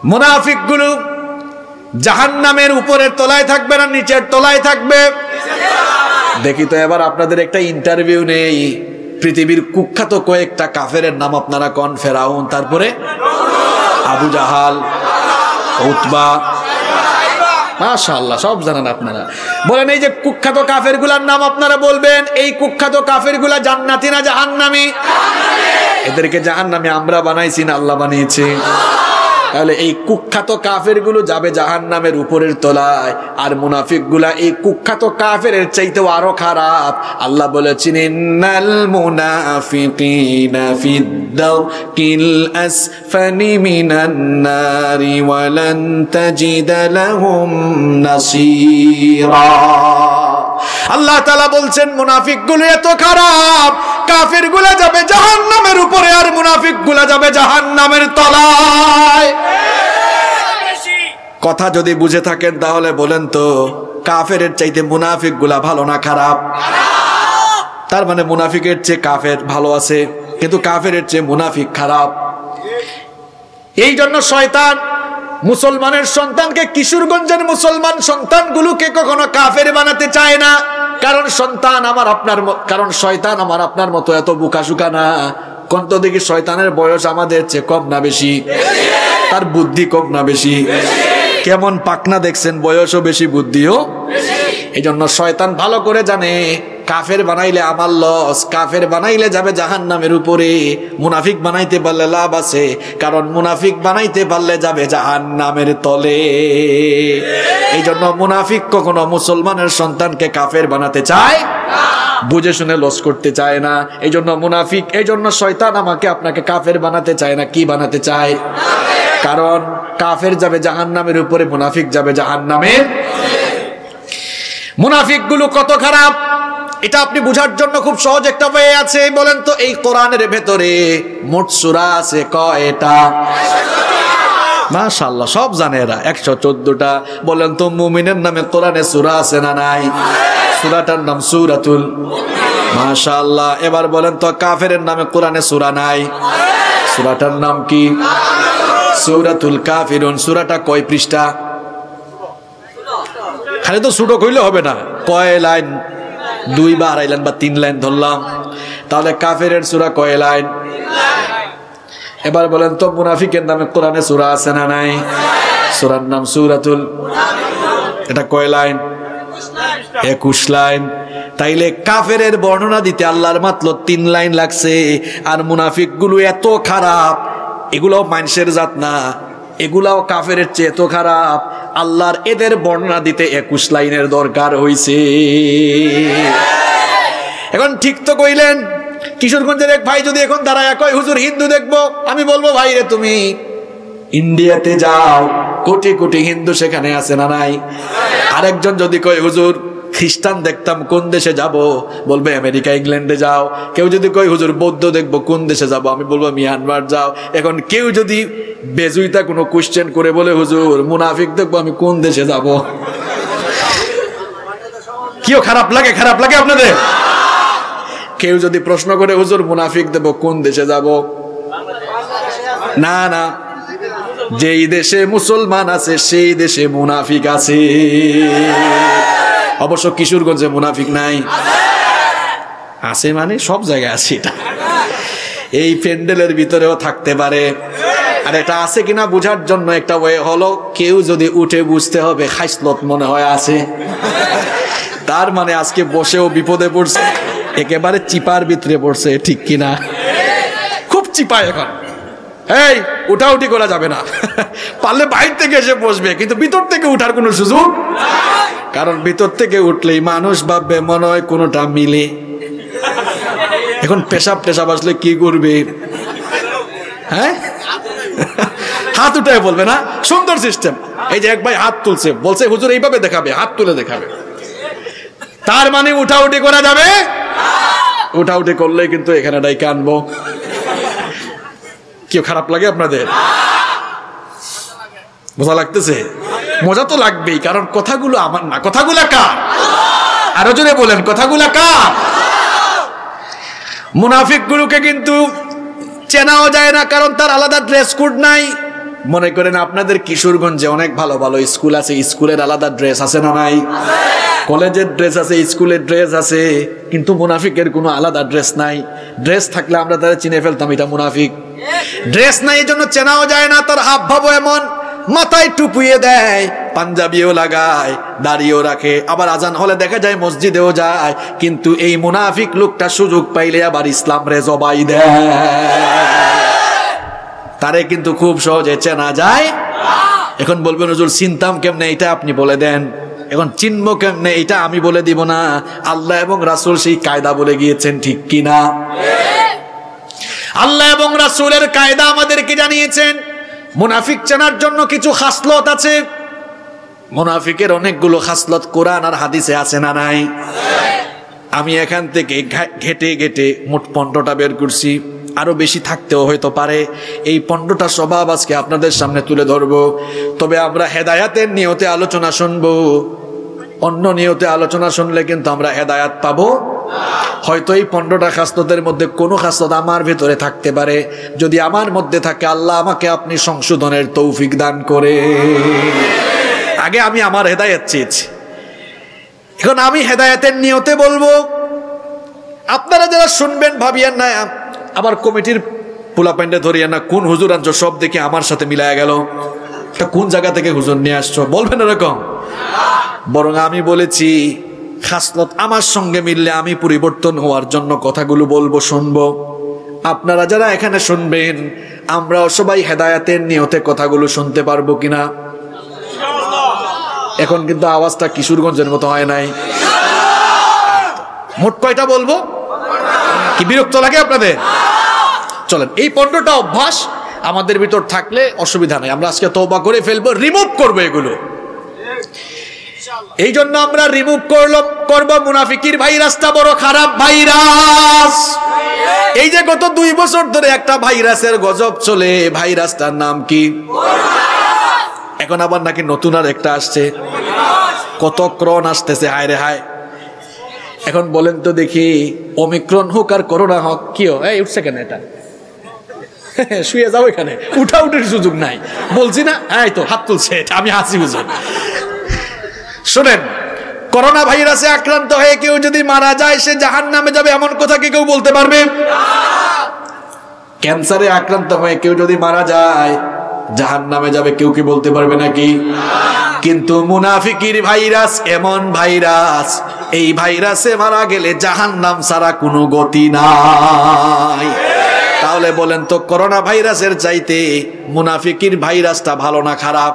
মুনাফিকগুলো জাহান্নামের উপরের তলায় থাকবে না নিচের তলায় থাকবে? দেখি তো এবার আপনাদের একটা ইন্টারভিউ নেই। পৃথিবীর কুখ্যাত কয়েকটা কাফেরের নাম আপনারা কোন? ফেরাউন, তারপরে আবু জাহাল, উতবা, মাশাআল্লাহ সব জানেন আপনারা। বলেন এই যে কুখ্যাত কাফেরগুলোর নাম আপনারা বলবেন, এই কুখ্যাত কাফেরগুলা জান্নাতি না জাহান্নামী? এদেরকে জাহান্নামী আমরা বানাইছি না আল্লাহ বানিয়েছে? তাহলে এই কুখ্যাত কাফেরগুলো যাবে জাহান্নামের উপরের তলায়, আর মুনাফিকগুলা এই কুখ্যাত কাফেরের চাইতেও আরো খারাপ। আল্লাহ বলেছেন ইন্নাল মুনাফিকিনা ফিদ-দারকিল আসফালি মিনান নারি ওয়া লান তাজিদা লাহুম নাসীরা। আল্লাহ তাআলা বলছেন মুনাফিকগুলো এত খারাপ, কাফেরগুলা যাবে জাহান্নামের উপরে আর মুনাফিকগুলা যাবে জাহান্নামের তলায়। কথা যদি বুঝে থাকেন তাহলে বলেন তো কাফেরের চাইতে মুনাফিকগুলা ভালো না খারাপ? তার মানে মুনাফিকের চেয়ে কাফের ভালো আছে, কিন্তু কাফেরের চেয়ে মুনাফিক খারাপ। এই জন্য শয়তান মুসলমানের সন্তানকে, কিশোরগঞ্জের মুসলমান সন্তানগুলোকে কখনো কাফের বানাতে চায় না। কারণ শয়তান আমার আপনার মতো এত বোকাশোকা না। কোন দেখি শয়তানের বয়স আমাদের চেয়ে কম না বেশি? তার বুদ্ধি কম না বেশি? কেমন পাকনা দেখছেন, বয়সও বেশি বুদ্ধিও। এই জন্য শয়তান ভালো করে জানে কাফের বানাইলে আমার লস, কাফের বানাইলে যাবে জাহান্নামের উপরে। মুনাফিক বানাইতে পারলে লাভ আছে, কারণ মুনাফিক বানাইতে পারলে যাবে জাহান্নামের তলে। এই জন্য মুনাফিক কখনো মুসলমানের সন্তানকে কাফের বানাতে চায়, বুঝে শুনে লস করতে চায় না। এই জন্য মুনাফিক, এই জন্য শয়তান আমাকে আপনাকে কাফের বানাতে চায় না। কি বানাতে চায়? কারণ কাফের যাবে জাহান্নামের উপরে, মুনাফিক যাবে জাহান্নামের। মুনাফিকগুলো কত খারাপ এটা আপনি বুঝার জন্য খুব সহজ একটা ওয়ে আছে। বলেন তো এই কোরআনের ভেতরে মোট সূরা আছে কয়টা? মাশাআল্লাহ সব জানে এরা, 114টা। বলেন তো মুমিনের নামে কোরআনে সূরা আছে না নাই? সূরাটার নাম সূরাতুল। মাশাআল্লাহ। এবার বলেন তো কাফেরের নামে কোরআনে সূরা নাই? সূরাটার নাম কি? সূরাতুল কাফিরুন। সূরাটা কয় পৃষ্ঠা? খালি তো ছোট কইলে হবে না, কয় লাইন? 2 বা 2.5 লাইন বা 3 লাইন ধরলাম। তাহলে কাফেরের সূরা কয় লাইন? এবার বলেন তো মুনাফিকের নামে কোরআনে সূরা আছে না নাই? সূরার নাম সূরাতুল। এটা কয় লাইন? 21 লাইন। তাইলে কাফেরের বর্ণনা দিতে আল্লাহর মাত্র 3 লাইন লাগছে। আর মুনাফিকগুলো এত খারাপ, এগুলাও মানুষের জাত না, এগুলাও কাফেরের চেয়ে এত খারাপ, আল্লাহর এদের বর্ণনা দিতে 21 লাইনের দরকার হইছে। এখন ঠিক তো কইলেন। কিশোরগঞ্জের এক ভাই যদি এখন দাঁড়ায় কয় হুজুর হিন্দু দেখবো, আমি বলবো ভাই রে তুমি ইন্ডিয়াতে যাও, কোটি কোটি হিন্দু সেখানে আছে না নাই? আরেকজন যদি কয় হুজুর খ্রিস্টান দেখতাম, কোন দেশে যাব? বলবে আমেরিকা, ইংল্যান্ডে যাও। কেউ যদি কয় হুজুর বৌদ্ধ দেখবো, কোন দেশে যাব? আমি বলবো মিয়ানমার যাও। এখন কেউ যদি বেজুইতা কোনো কোশ্চেন করে বলে হুজুর মুনাফিক দেখবো, আমি কোন দেশে যাব? কিও খারাপ লাগে? খারাপ লাগে আপনাদের? কেউ যদি প্রশ্ন করে হুজুর মুনাফিক দেখবো, কোন দেশে যাব? না না, যেই দেশে মুসলমান আছে সেই দেশে মুনাফিক আছে। অবশ্য কিশোরগঞ্জে মুনাফিক নাই? আছে মানে সব জায়গায় আছে। এটা এই প্যান্ডেলের ভিতরেও থাকতে পারে। আর এটা আছে কিনা বুঝার জন্য একটা ওয়ে হলো, কেউ যদি উঠে বুঝতে হবে খাইসলত মনে হয় আছে, তার মানে আজকে বসেও বিপদে পড়ছে, একেবারে চিপার ভিতরে পড়ছে। ঠিক কিনা? খুব চিপা এখন। এই উঠাউঠি করা যাবে না, পারলে বাইরে থেকে এসে বসবে, কিন্তু ভিতর থেকে উঠার কোনো সুযোগ। কারণ ভিতর থেকে উঠলেই মানুষ ভাববে মনে হয় কোনোটা মিলে। এখন পেশাব টেশাব আসলে কি করবে? হ্যাঁ, হাত উঠায় বলবে না? সুন্দর সিস্টেম। এই যে এক ভাই হাত তুলছে, বলছে হুজুর এইভাবে দেখাবে, হাত তুলে দেখাবে। তার মানে উঠাউঠি করা যাবে? উঠাউঠি করলে কিন্তু এখানে ডাইকে আনবো। কেউ খারাপ লাগে আপনাদের? মজা লাগতেছে? মজা তো লাগবেই, কারণ কথাগুলো আমার না, কথাগুলো কার? আরো জোরে বলেন, কথাগুলো কার? মুনাফিক গুলোকে কিন্তু চেনাও যায় না, কারণ তার আলাদা ড্রেস কোড নাই। মনে করেন আপনাদের কিশোরগঞ্জে অনেক ভালো ভালো স্কুল আছে, স্কুলের আলাদা ড্রেস আছে না নাই? কলেজের ড্রেস আছে, স্কুলের ড্রেস আছে, কিন্তু মুনাফিকের কোনো আলাদা ড্রেস নাই। ড্রেস থাকলে আমরা তারা চিনে ফেলতাম এটা মুনাফিক। ড্রেস নাই, এই জন্য চেনাও যায় না। তার হাব ভাবও এমন, মাথায় টুপিয়ে দেয়, পাঞ্জাবিও লাগায়, দাড়িও রাখে, আবার আজান হলে দেখা যায় মসজিদেও যায়, কিন্তু এই মুনাফিক লোকটা সুযোগ পাইলে আবার ইসলাম রে জবাই দেয়। তারে কিন্তু খুব সহজে চেনা যায়। এখন বলবেন হুজুর চিনতাম কেমনে, এটা আপনি বলে দেন। এখন চিনবো কেমনে, এটা আমি বলে দিব না, আল্লাহ এবং রাসূল সেই কায়দা বলে গিয়েছেন, ঠিক কিনা? আল্লাহ এবং রাসূলের কায়দা আমাদেরকে জানিয়েছেন। মুনাফিক চেনার জন্য কিছু খাসলত আছে। মুনাফিকের অনেকগুলো খাসলত কোরআন আর হাদিসে আছে না নাই? আমি এখান থেকে ঘেটে ঘেটে মোট 15টা বের করছি, আরো বেশি থাকতেও হয়তো পারে। এই 15টা স্বভাব আজকে আপনাদের সামনে তুলে ধরবো। তবে আমরা হেদায়াতের নিয়তে আলোচনা শুনবো, অন্য নিয়তে আলোচনা শুনলে কিন্তু আমরা হেদায়াত পাবো। হয়তো এই 15টা খাসলতের মধ্যে কোনো খাসলত আমার ভেতরে থাকতে পারে, যদি আমার মধ্যে থাকে আল্লাহ আমাকে আপনি সংশোধনের তৌফিক দান করে। আগে আমি আমার হেদায়াত চেয়েছি, এখন আমি হেদায়াতের নিয়তে বলবো। আপনারা যারা শুনবেন ভাবিয়েন না আবার কমিটির পোলাপাইন্ডে ধরিয়ে না, কোন হুজুর আনছো সব দেখে আমার সাথে মিলায়া গেল, কোন জায়গা থেকে হুজুর নিয়ে আসছো, বলবেন এরকম। বরং আমি বলেছি খাসলত আমার সঙ্গে মিললে আমি পরিবর্তন হওয়ার জন্য কথাগুলো বলবো, শুনবো। আপনারা যারা এখানে শুনবেন আমরাও সবাই হেদায়াতের নিয়তে কথাগুলো শুনতে পারবো কিনা? এখন কিন্তু আওয়াজটা কিশোরগঞ্জের মতো হয় নাই। মোট কয়টা বলবো? কি বিরক্ত লাগে আপনাদের? চলেন, এই 15টা অভ্যাস আমাদের ভিতর থাকলে অসুবিধা নাই, আমরা আজকে তওবা করে ফেলবো, রিমুভ করবো এগুলো। এই জন্য আমরা রিমুভ করবো মুনাফিকির ভাইরাসটা, বড় খারাপ ভাইরাস। এই যে গত 2 বছর ধরে একটা ভাইরাসের গজব চলে, ভাইরাসটার নাম কি? এখন আবার নাকি নতুন আর একটা আসছে, কত ক্রন আসতেছে, হায় রে হায়। এখন বলেন তো দেখি, ওমিক্রন হোক আর করোনা হোক, কি এই উঠছে কেন? এটা শুয়ে যাও, এখানে উঠা উঠের সুযোগ নাই, বলছি না। এই তো হাত তুলছে, এটা আমি হাসি বুঝুন। শোনেন, করোনা ভাইরাসে আক্রান্ত হয়ে কেউ যদি মারা যায় সে জাহান্নামে যাবে, এমন কথা কি কেউ বলতে পারবে? ক্যান্সারে আক্রান্ত হয়ে কেউ যদি মারা যায় জাহান্নামে যাবে, কেউ কি বলতে পারবে নাকি? কিন্তু মুনাফিকির ভাইরাস এমন ভাইরাস, এই ভাইরাসে মারা গেলে জাহান্নাম ছাড়া কোনো গতি নাই। তাহলে বলেন তো, করোনা ভাইরাসের চাইতে মুনাফিকির ভাইরাসটা ভালো না খারাপ?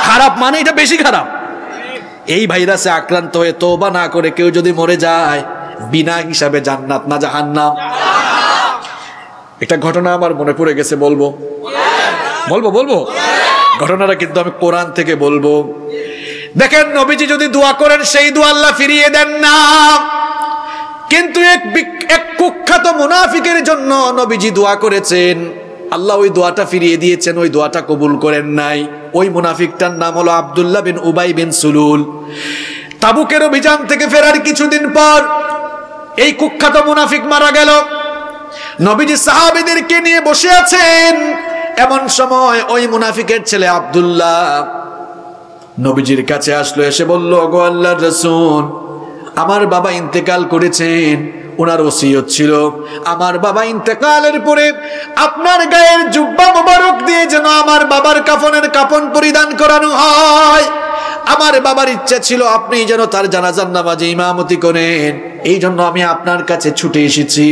খারাপ মানে এটা বেশি খারাপ। এই ভাইরাসে আক্রান্ত হয়ে তওবা না করে কেউ যদি মরে যায়, বিনা হিসাবে জান্নাত না জাহান্নাম? একটা ঘটনা আমার মনে পড়ে গেছে, বলবো? ঘটনাটা কিন্তু আমি কোরআন থেকে বলবো। দেখেন, নবীজি যদি দোয়া করেন সেই দোয়া আল্লাহ ফিরিয়ে দেন না, কিন্তু এক কুখ্যাত মুনাফিকের জন্য নবীজি দোয়া করেছেন, আল্লাহ ওই দোয়াটা ফিরিয়ে দিয়েছেন, ওই দোয়াটা কবুল করেন নাই। ওই মুনাফিকটার নাম হলো আব্দুল্লাহ বিন উবাই বিন সুলুল। তাবুকের অভিযান থেকে ফেরার কিছুদিন পর এই কুখ্যাত মুনাফিক মারা গেল। নবীজি সাহাবীদেরকে নিয়ে বসে আছেন, এমন সময় ওই মুনাফিকের ছেলে আব্দুল্লাহ নবীজির কাছে আসলো, এসে বলল, ওগো আল্লাহর রাসূল, আমার বাবা ইন্তেকাল করেছেন, ওনার ওসিয়ত ছিল আমার বাবা ইন্তেকালের পরে আপনার গায়ের জুব্বা মোবারক দিয়ে যেন আমার বাবার কাফনের কাফন পরিধান করানো হয়। আমার বাবার ইচ্ছা ছিল আপনি যেন তার জানাজার নামাজে ইমামতি করেন, এই জন্য আমি আপনার কাছে ছুটে এসেছি।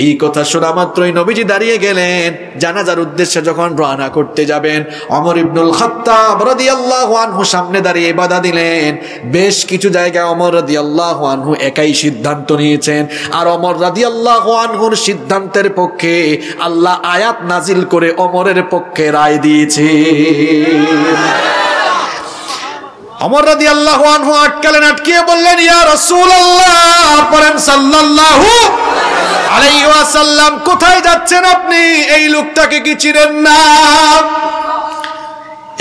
এই কথা শোনা মাত্রই নবীজি দাঁড়িয়ে গেলেন। জানাজার উদ্দেশ্যে যখন রওনা করতে যাবেন, ওমর ইবনুল খাত্তাব রাদিয়াল্লাহু আনহু সামনে দাঁড়িয়ে বাধা দিলেন। বেশ কিছু জায়গায় ওমর রাদিয়াল্লাহু আনহু একাই সিদ্ধান্ত নিয়েছেন, আর ওমর রাদিয়াল্লাহু আনহুর সিদ্ধান্তের পক্ষে আল্লাহ আয়াত নাজিল করে ওমরের পক্ষে রায় দিয়েছে। ওমর রাদিয়াল্লাহু আনহু আটকালেন, আটকিয়ে বললেন, ইয়া রাসূলুল্লাহ, পড়েন সাল্লাল্লাহু আলাইহি ওয়াসাল্লাম, কোথায় যাচ্ছেন আপনি? এই লোকটাকে কি চিনেন না?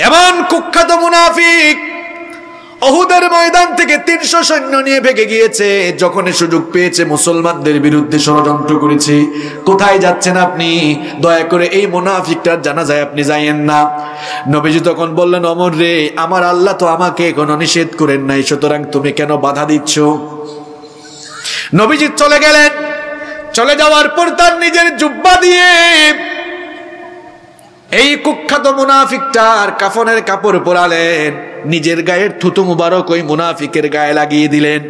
এমন কুখ্যাত মুনাফিক উহুদের ময়দান থেকে 300 সৈন্য নিয়ে ভেগে গিয়েছে। যখন সুযোগ পেয়েছে মুসলমানদের বিরুদ্ধে ষড়যন্ত্র করেছে। কোথায় যাচ্ছেন আপনি? দয়া করে এই মুনাফিকটার জানাজায় আপনি যাইয়েন না। নবীজি তখন বললেন, ওমর রে, আমার আল্লাহ তো আমাকে কোনো নিষেধ করেন নাই, সুতরাং তুমি কেন বাধা দিচ্ছ? নবীজি চলে গেলেন। চলে যাওয়ার পর তার নিজের জুব্বা দিয়ে এই কুখ্যাত মুনাফিকটার কাফনের কাপড় পরালেন, নিজের গায়ের থুতু মুবারক ওই মুনাফিকের গায়ে লাগিয়ে দিলেন।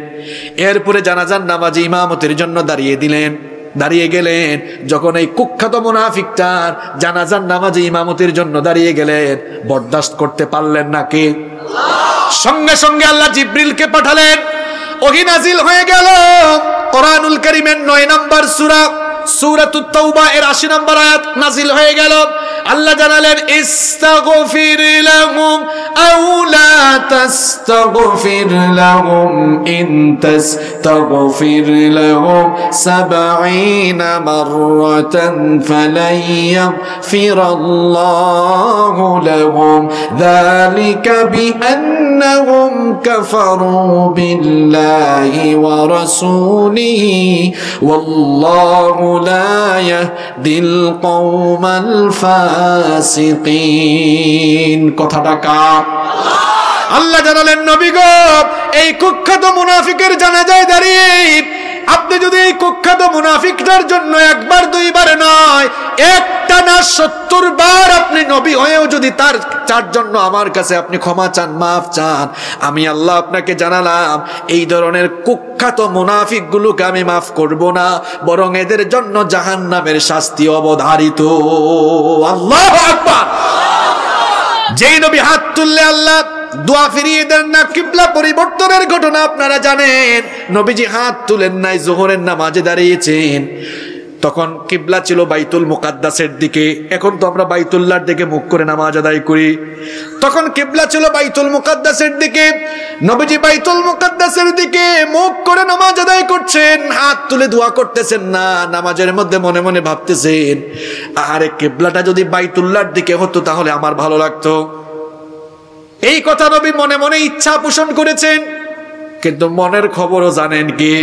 এরপরে জানাজার নামাজে ইমামতের জন্য দাঁড়িয়ে দিলেন। দাঁড়িয়ে গেলেন। যখন এই কুখ্যাত মুনাফিকটার জানাজার নামাজে ইমামতের জন্য দাঁড়িয়ে গেলেন, বরদাস্ত করতে পারলেন না কে? সঙ্গে সঙ্গে আল্লাহ জিবরিলকে পাঠালেন। ওহী নাজিল হয়ে গেল। কোরআনুল কারীমের 9 নম্বর সূরা সূরাতুত তাওবা এর 80 নম্বর আয়াত নাজিল হয়ে গেল। আল্লাহ জানালেন, ইস্তাগফির লাহুম আও লা তাস্তাগফির লাহুম ইন তাস্তাগফির লাহুম 70 মাররাতান ফালাই ইয়াগফিরাল্লাহু লাহুম যালিকা বিআন্নাহুম কাফারু বিল্লাহি ওয়া রাসূলিহি ওয়াল্লাহু লা ইয়াহদিল কওমাল ফাসিকিন। কথাটা কার? আল্লাহ জানালেন, নবী গো, এই কুখ্যাত মুনাফিকের জানাজায় দাঁড়িয়ে আপনি যদি এই কুখ্যাত মুনাফিকটার জন্য একবার দুইবার নয়, একটানা 70 বার আপনি নবী হয়েও যদি তার জন্য আমার কাছে আপনি ক্ষমা চান, মাফ চান, আমি আল্লাহ আপনাকে জানালাম এই ধরনের কুখ্যাত মুনাফিকগুলোকে আমি মাফ করব না, বরং এদের জন্য জাহান্নামের শাস্তি অবধারিত। আল্লাহু আকবার। যেই নবী হাত তুললে আল্লাহ দোয়া ফিরিয়ে দেন না। কিবলা পরিবর্তনের ঘটনা আপনারা জানেন। নবীজি হাত তুলেন নাই, যোহরের নামাজে দাঁড়িয়েছেন। তখন কিবলা ছিল বাইতুল মুকাদ্দাসের দিকে। এখন তো আমরা বাইতুল্লাহর দিকে মুখ করে নামাজ আদায় করি। তখন কিবলা ছিল বাইতুল মুকাদ্দাসের দিকে। নবীজি বাইতুল মুকাদ্দাসের দিকে মুখ করে নামাজ আদায় করছেন, হাত তুলে দোয়া করতেছেন না, নামাজের মধ্যে মনে মনে ভাবতেছেন, আরে কিবলাটা যদি বাইতুল্লাহর দিকে হতো তাহলে আমার ভালো লাগতো। এই কথা নবী মনে মনে ইচ্ছা পোষণ করেছেন, কিন্তু মনের খবরও জানেন কি?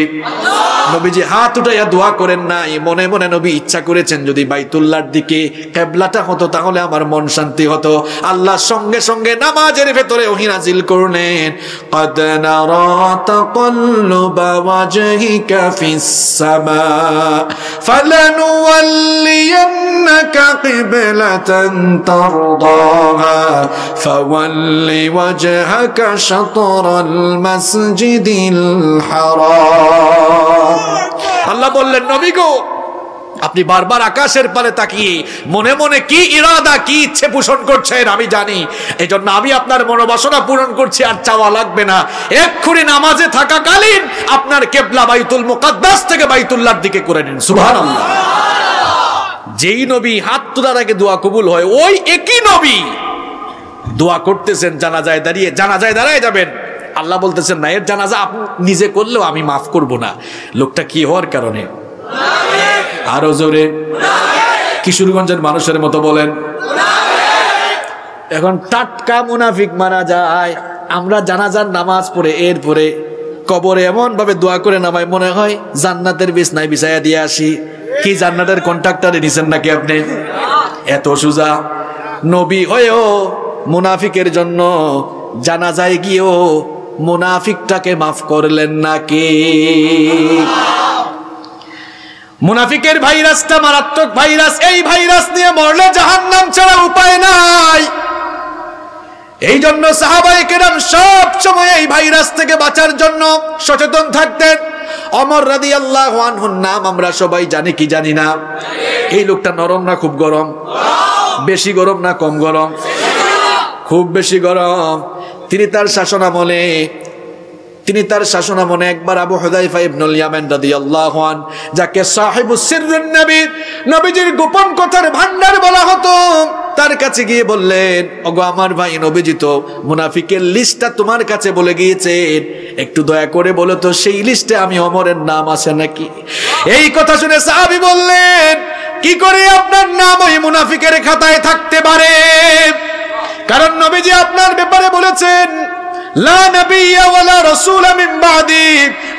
নবীজি হাত উঠাইয়া দোয়া করেন নাই, মনে মনে নবী ইচ্ছা করেছেন যদি বাইতুল্লাহর দিকে কিবলাটা হতো তাহলে আমার মন শান্তি হতো। আল্লাহ সঙ্গে সঙ্গে নামাজের ভেতরে ওহী নাজিল করলেন, ক্বাদ নারা তাকাল্লুবা ওয়াজহিকা ফিস সামা ফালানুওয়াল্লিয়ান্নাকা কিবলাতান তারদাহা ফাওয়াল্লি ওয়াজহাকা শাতরাল মাসজিদিল হারাম। আল্লাহ বললেন, নবী গো, আপনি বারবার আকাশের পানে তাকিয়ে মনে মনে কি ইরাদা, কি ইচ্ছে পোষণ করছেন আমি জানি। এজন্য আমি আপনার মনোবাসনা পূরণ করছি, আর চাওয়া লাগবে না। এক্ষুনি নামাজে থাকাকালীন আপনার কিবলা বাইতুল মুকাদ্দাস থেকে বাইতুল্লাহর দিকে করে নিন। সুবহানাল্লাহ। যেই নবী হাত তোলার আগে দোয়া কবুল হয়, ওই একই নবী দোয়া করতেছেন জানাজায় দাঁড়িয়ে। জানাজায় দাঁড়ায় যাবেন, আল্লাহ বলতেছেন না, এর জানাজা আপনি নিজে করলেও আমি মাফ করব না। লোকটা কি হওয়ার কারণে? আরো জোরে। কিশোরগঞ্জের মানুষের মতো বলেন। এখন টাটকা মুনাফিক মারা যায়। আমরা জানাজার নামাজ পড়ে এরপরে কবরে এমন ভাবে দোয়া করে নামাই, মনে হয় জান্নাতের বিছনায় বিছাইয়া দিয়ে আসি। কি জান্নাতের কন্ট্রাক্টরে নিছেন নাকি আপনি? এত সোজা। নবী হয়েও মুনাফিকের জন্য জানাজায় গিয়েও মুনাফিকটাকে মাফ করলেন না কে? মুনাফিকের ভাইরাসটা মারাত্মক ভাইরাস। এই ভাইরাস নিয়ে মরলে জাহান্নাম ছাড়া উপায় নাই। এই জন্য সাহাবায়ে কেরাম সব সময় এই ভাইরাস থেকে বাঁচার জন্য সচেতন থাকতেন। ওমর রাদিয়াল্লাহু আনহুর নাম আমরা সবাই জানি কি জানি না? এই লোকটা নরম না খুব গরম? বেশি গরম না কম গরম? খুব বেশি গরম। তিনি তার শাসনামলে একবার আবু হুযায়ফা ইবনুল ইয়ামান রাদিয়াল্লাহু আন, যাকে সাহিবুস সিররুন নবী, নবীজির গোপন কথার ভান্ডার বলা হতো, তার কাছে গিয়ে বললেন, ওগো আমার ভাই, নবীজি তো মুনাফিকের লিস্টটা তোমার কাছে বলে গিয়েছেন, একটু দয়া করে বলো তো সেই লিস্টে আমি ওমরের নাম আছে নাকি? এই কথা শুনে সাহাবী বললেন, কি করে আপনার নাম ওই মুনাফিকের খাতায় থাকতে পারে? কারণ নবীজি আপনার ব্যাপারে বলেছেন, লা নাবিয়্যা ওয়ালা রাসূলা মিন বাদি,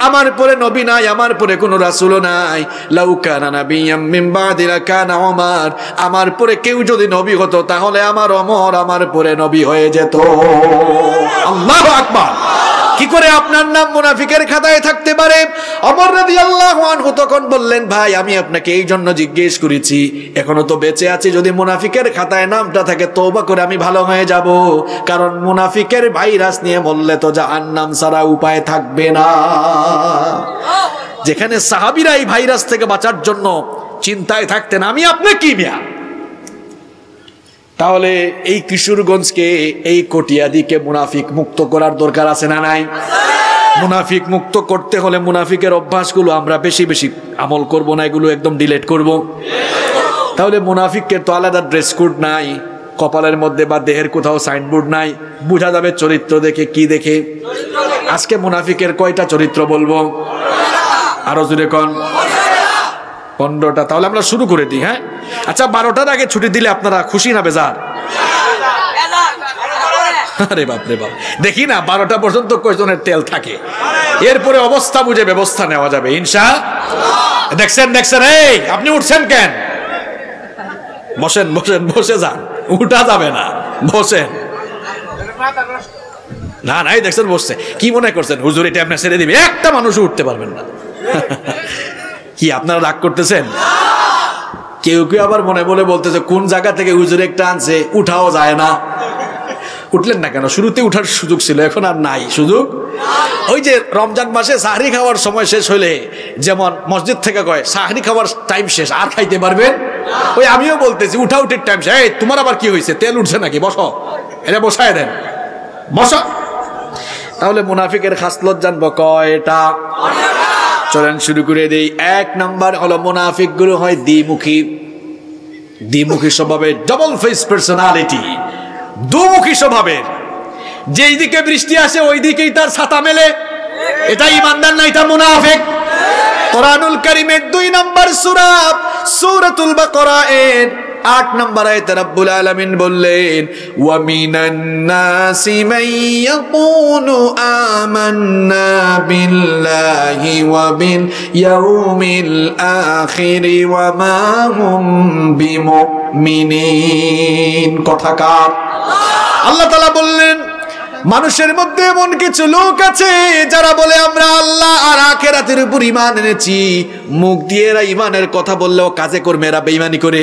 আমার পরে নবী নাই, আমার পরে কোনো রাসূলও নাই। লাউ কানা নাবিয়্যাম মিন বাদি লাকানা ওমর, আমার পরে কেউ যদি নবী হতো তাহলে আমার ওমর আমার পরে নবী হয়ে যেত। আল্লাহু আকবার। কি করে আপনার নাম মুনাফিকের খাতায় থাকতে পারে? ওমর রাদিয়াল্লাহু আনহু তখন বললেন, ভাই আমি আপনাকে এই জন্য জিজ্ঞেস করেছি, এখনো তো বেঁচে আছি, যদি মুনাফিকের খাতায় নামটা থাকে তওবা করে আমি ভালো হয়ে যাব, কারণ মুনাফিকের ভাইরাস নিয়ে মরলে তো জাহান্নাম ছাড়া উপায় থাকবে না। যেখানে সাহাবীরা এই ভাইরাস থেকে বাঁচার জন্য চিন্তায় থাকতেন, আমি আপনি কি মিয়া? তাহলে এই কিশোরগঞ্জকে, এই কটিয়াদিকে মুনাফিক মুক্ত করার দরকার আছে না নাই? মুনাফিক মুক্ত করতে হলে মুনাফিকের অভ্যাসগুলো আমরা বেশি বেশি আমল করব না, এগুলো একদম ডিলিট করব। তাহলে মুনাফিকের তো আলাদা ড্রেস কোড নাই, কপালের মধ্যে বা দেহের কোথাও সাইনবোর্ড নাই, বোঝা যাবে চরিত্র দেখে। কি দেখে? আজকে মুনাফিকের কয়টা চরিত্র বলবো? আরো জোরে কোন? 15টা। তাহলে আমরা শুরু করে দিই। হ্যাঁ, আচ্ছা 12টার আগে ছুটি দিলে আপনারা খুশি না বেজার? আরে বাপ রে বাপ, দেখি না 12টা পর্যন্ত কয়জনের তেল থাকে, এরপরে অবস্থা বুঝে ব্যবস্থা নেওয়া যাবে ইনশাআল্লাহ। দেখছেন দেখছেন, এই আপনি উঠছেন কেন? বসেন বসেন, বসে যান, উঠা যাবে না, বসেন। না নাই দেখছেন বসছে, কি মনে করছেন হুজুর এটা আপনি ছেড়ে দিবে? একটা মানুষ উঠতে পারবেন না। কি আপনারা রাগ করতেছেন? কেউ কেউ আবার মনে বলে বলতেছে কোন জায়গা থেকে হুজুর একটা আনছে, উঠাও যায় না। উঠলেন না কেন? শুরুতে উঠার সুযোগ ছিল, এখন আর নাই সুযোগ। ওই যে রমজান মাসে সাহরি খাওয়ার সময় শেষ হলে যেমন মসজিদ থেকে কয় সাহরি খাওয়ার টাইম শেষ, আর খাইতে পারবেন? ওই আমিও বলতেছি উঠা উঠির টাইম শেষ। এই তোমার আবার কি হয়েছে, তেল উঠছে নাকি? বসো, এটা বসায় দেন, বসো। তাহলে মুনাফিকের খাসলত জানবো কয়টা? চলেন শুরু করে দেই। 1 নাম্বার হলো মুনাফিক গুলো হয় দ্বিমুখী। দ্বিমুখী স্বভাবের, ডাবল ফেস পার্সোনালিটি, দুমুখী স্বভাবের। যেই দিকে বৃষ্টি আসে ওই দিকেই তার ছাতা মেলে, এটা ইমানদার না, এটা মুনাফিক। কোরআনুল কারীমের 2 নাম্বার সূরা সূরাতুল বাকারা এর 8 নাম্বার আয়াতে রব্বুল আলামিন বললেন, ওয়া মিনান নাসি মান ইয়াকুলু আমান্না বিল্লাহি ওয়া বিল ইয়াউমিল আখির ওয়া মা হুম বিমুমিনিন। কথাকার আল্লাহ তাআলা বললেন, মানুষের মধ্যে এমন কিছু লোক আছে যারা বলে আমরা আল্লাহ আর আখিরাতের উপর ঈমান এনেছি, মুখ দিয়ে এরা ঈমানের কথা বললেও কাজে কর্মে এরা বেঈমানি করে।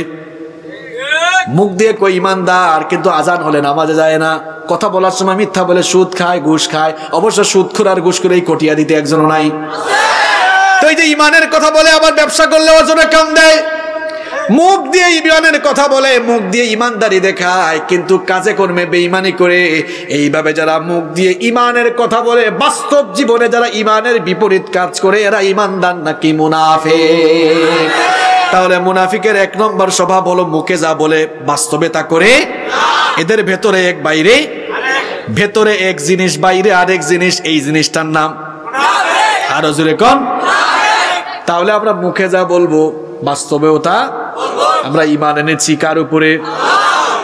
মুখ দিয়ে কই ঈমানদার, কিন্তু আজান হলে নামাজে যায় না, কথা বলার সময় মিথ্যা বলে, সুদ খায়, ঘুষ খায়। অবশ্য সুদখোর আর ঘুষখোর এই কটিয়া দিতে একজনও নাই। তো এই যে ঈমানের কথা বলে আবার ব্যবসা করলে ওজনে কম দেয়, মুখ দিয়ে ঈমানের কথা বলে, মুখ দিয়ে ঈমানদারি দেখায়, কিন্তু কাজে কর্মে বেঈমানি করে। এইভাবে যারা মুখ দিয়ে ঈমানের কথা বলে, বাস্তব জীবনে যারা ঈমানের বিপরীত কাজ করে, এরা ঈমানদার নাকি মুনাফিক? তাহলে মুনাফিকের 1 নম্বর স্বভাব হলো মুখে যা বলে বাস্তবে তা করে। এদের ভেতরে এক বাইরে, ভেতরে এক জিনিস বাইরে আরেক জিনিস, এই জিনিসটার নাম মুনাফিক। আরো জোরে কোন? তাহলে আমরা মুখে যা বলবো বাস্তবেও তা বলবো। আমরা ঈমান এনেছি কার উপরে?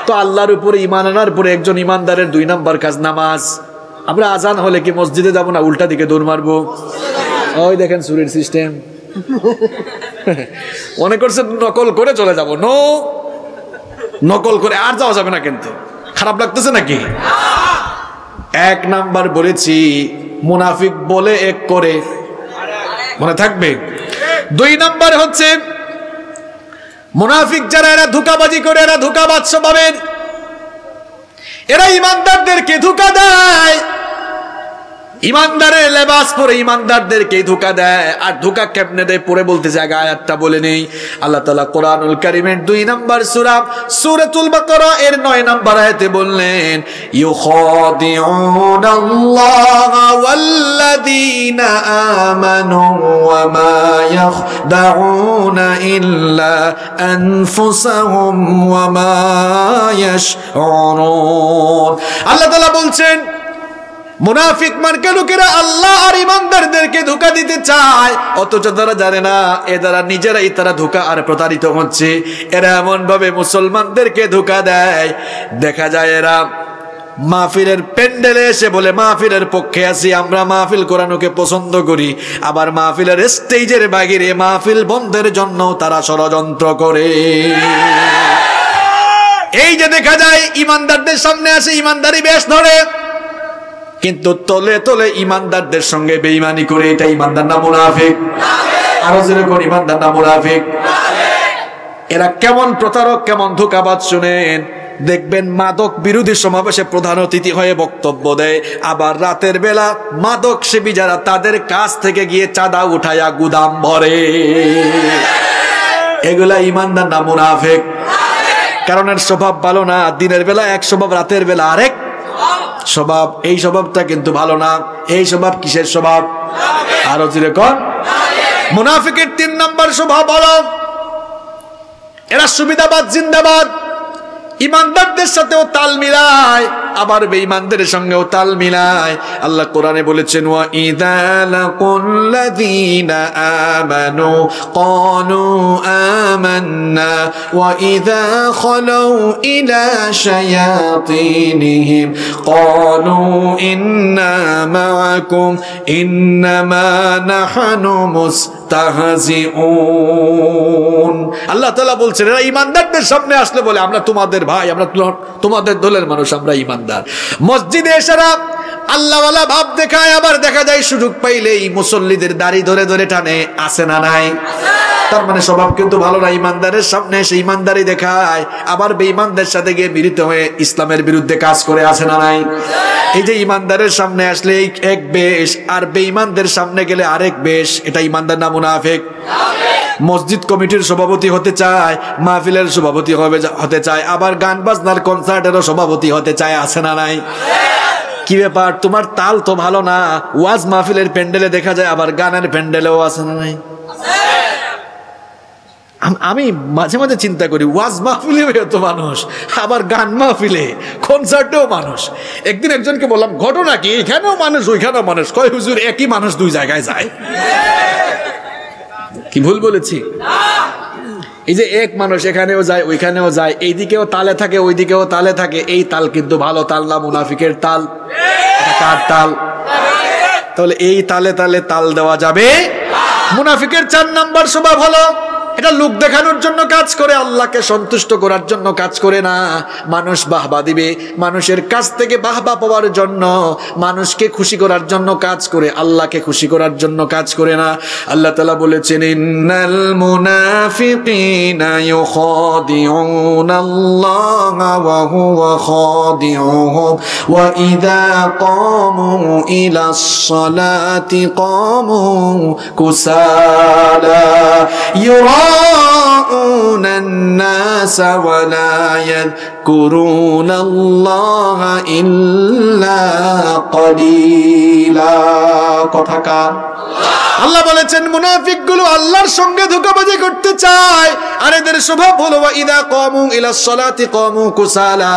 তো আল্লাহর উপরে ঈমান আনার পরে একজন ঈমানদারের 2 নম্বর কাজ নামাজ। আমরা আজান হলে কি মসজিদে যাব না, উল্টা দিকে দৌড় মারবো? ওই দেখেন চুরির সিস্টেম। মনে করছে নকল করে চলে যাব। নো, নকল করে আর যাওয়া যাবে না। কিন্তু খারাপ লাগতেছে নাকি? 1 নাম্বার বলেছি মুনাফিক বলে, এক করে, মনে থাকবে। 2 নাম্বার হচ্ছে মুনাফিক যারা, এরা ধোঁকাবাজি করে, এরা ধোঁকাবাজ স্বভাবের, এরা ঈমানদারদেরকে ধোঁকা দেয়। ঈমানদারের লেবাস পরে ঈমানদারদেরকে ধোঁকা দেয়। আর ধোঁকা কেমনে দেয় পরে বলতেছে, আগে আয়াতটা বলে নেই। আল্লাহ তাআলা কোরআনুল কারীমের 2 নম্বর সূরা সূরাতুল বাকারা এর 9 নম্বর আয়াতে বললেন, ইউখাদিউনাল্লাহা ওয়াল্লাযীনা আমানু ওয়া মা ইয়াখদাউনা ইল্লা আনফুসাহুম ওয়া মা ইয়াশউরুন। আল্লাহ তাআলা বলছেন, মুনাফিক মার্কা লোকেরা আল্লাহ আর ঈমানদারদেরকে ধোঁকা দিতে চায়, অথচ তারা জানে না এ দ্বারা নিজেরাই তারা ধোঁকা আর প্রতারিত হচ্ছে। এরা এমন ভাবে মুসলমানদেরকে ধোঁকা দেয়, দেখা যায় এরা মাহফিলের প্যান্ডেলে এসে বলে মাহফিলের পক্ষে আছি, আমরা মাহফিল কোরআনকে পছন্দ করি, আবার মাহফিলের স্টেজের বাইরে মাহফিল বন্ধের জন্য তারা ষড়যন্ত্র করে। এই যে দেখা যায় ইমানদারদের সামনে আসে ইমানদারি বেশ ধরে, কিন্তু তলে তলে ইমানদারদের সঙ্গে বেঈমানি করে, এটা ইমানদার না মুনাফিক? আরো যেরকম ইমানদার না মুনাফিক? এরা কেমন প্রতারক, কেমন ধোঁকাবাজ শুনেন। দেখবেন মাদক বিরোধী সমাবেশে প্রধান অতিথি হয়ে বক্তব্য দেয়, আবার রাতের বেলা মাদক সেবী যারা তাদের কাছ থেকে গিয়ে চাঁদা উঠায়া গুদাম ভরে। এগুলা ইমানদার না মুনাফিক? কারণ এর স্বভাব ভালো না। দিনের বেলা এক স্বভাব, রাতের বেলা আরেক স্বভাব। এই স্বভাবটা কিন্তু ভালো না। এই স্বভাব কিসের স্বভাব? আরো যেরকম মুনাফিকের 3 নম্বর স্বভাব হলো এরা সুবিধাবাদ জিন্দাবাদ। ইমানদারদের সাথেও তাল মিলায়, আবার বেঈমানদের সঙ্গেও তাল মিলায়। আল্লাহ কোরআনে বলেছেন, ওয়া ইযা লাকুল্লাযীনা আমানু ক্বালু আমান্না ওয়া ইযা খালাউ ইলা শায়াতিনিহিম ক্বালু ইন্না মাআকুম ইন্নামা নাহনু মুস্তাহজিউন। আল্লাহ তাআলা বলছেন এরা ইমানদারদের সামনে আসলে বলে আমরা তোমাদের ভাই, আমরা তোমাদের দলের মানুষ, আমরা ইমানদার। মসজিদে এসারা আল্লাহওয়ালা ভাব দেখায়, আবার দেখা যায় সুযোগ পাইলেই মুসল্লিদের দাড়ি ধরে ধরে টানে। আছে না নাই? তার মানে স্বভাব কিন্তু ভালো না। ইমানদারের সামনে এসে ইমানদারি দেখায়, আবার বেঈমানদের সাথে গিয়ে মিলিত হয়ে ইসলামের বিরুদ্ধে কাজ করে। আছে না নাই? এই যে ইমানদারের সামনে আসলে এক বেশ, আর বেঈমানদের সামনে গেলে আরেক বেশ। এটা ইমানদার না মুনাফিক? মসজিদ কমিটির সভাপতি হতে চায়, মাহফিলের সভাপতি হতে চায়, আবার গান বাজনার কনসার্টেরও সভাপতি হতে চায়। আছে না নাই? কি ব্যাপার, তোমার তাল তো ভালো না। ওয়াজ মাহফিলের প্যান্ডেলে দেখা যায়, আবার গানের প্যান্ডেলেও আছে না নাই? আমি মাঝে মাঝে চিন্তা করি, ওয়াজ মাহফিলেও তো মানুষ, আবার গান মাহফিলে কনসার্টেও মানুষ। একদিন একজনকে বললাম, ঘটনা কি, এখানেও মানুষ ওইখানেও মানুষ। কয় হুজুর, একই মানুষ দুই জায়গায় যায়। কি ভুল বলেছি? এই যে এক মানুষ এখানেও যায় ওইখানেও যায়, এইদিকেও তালে থাকে ওইদিকেও তালে থাকে, এই তাল কিন্তু ভালো তাল না, মুনাফিকের তাল। কার তাল? তাহলে এই তালে তালে তাল দেওয়া যাবে? মুনাফিকের 4 নম্বর স্বভাব হলো এটা লোক দেখানোর জন্য কাজ করে, আল্লাহকে সন্তুষ্ট করার জন্য কাজ করে না। মানুষ বাহবা দিবে, মানুষের কাছ থেকে বাহবা পাওয়ার জন্য, মানুষকে খুশি করার জন্য কাজ করে, আল্লাহকে খুশি করার জন্য কাজ করে না। আল্লাহ তাআলা বলেছেন, ইন্নাল মুনাফিকিনা ইউখাদিউনাল্লাহা ওয়া হুয়া খাদিউহুম ওয়া ইযা ক্বামু ইলাস সালাতি ক্বামু কুসালা يراءون الناس ولا يذكرون الله إلا قليلا। কথা কার? আল্লাহ বলেছেন মুনাফিকগুলো আল্লাহর সঙ্গে ধোঁকাবাজি করতে চায়, আর এদের স্বভাব হলো ইদা কামু ইলাস সালাতি কামু কুসালা।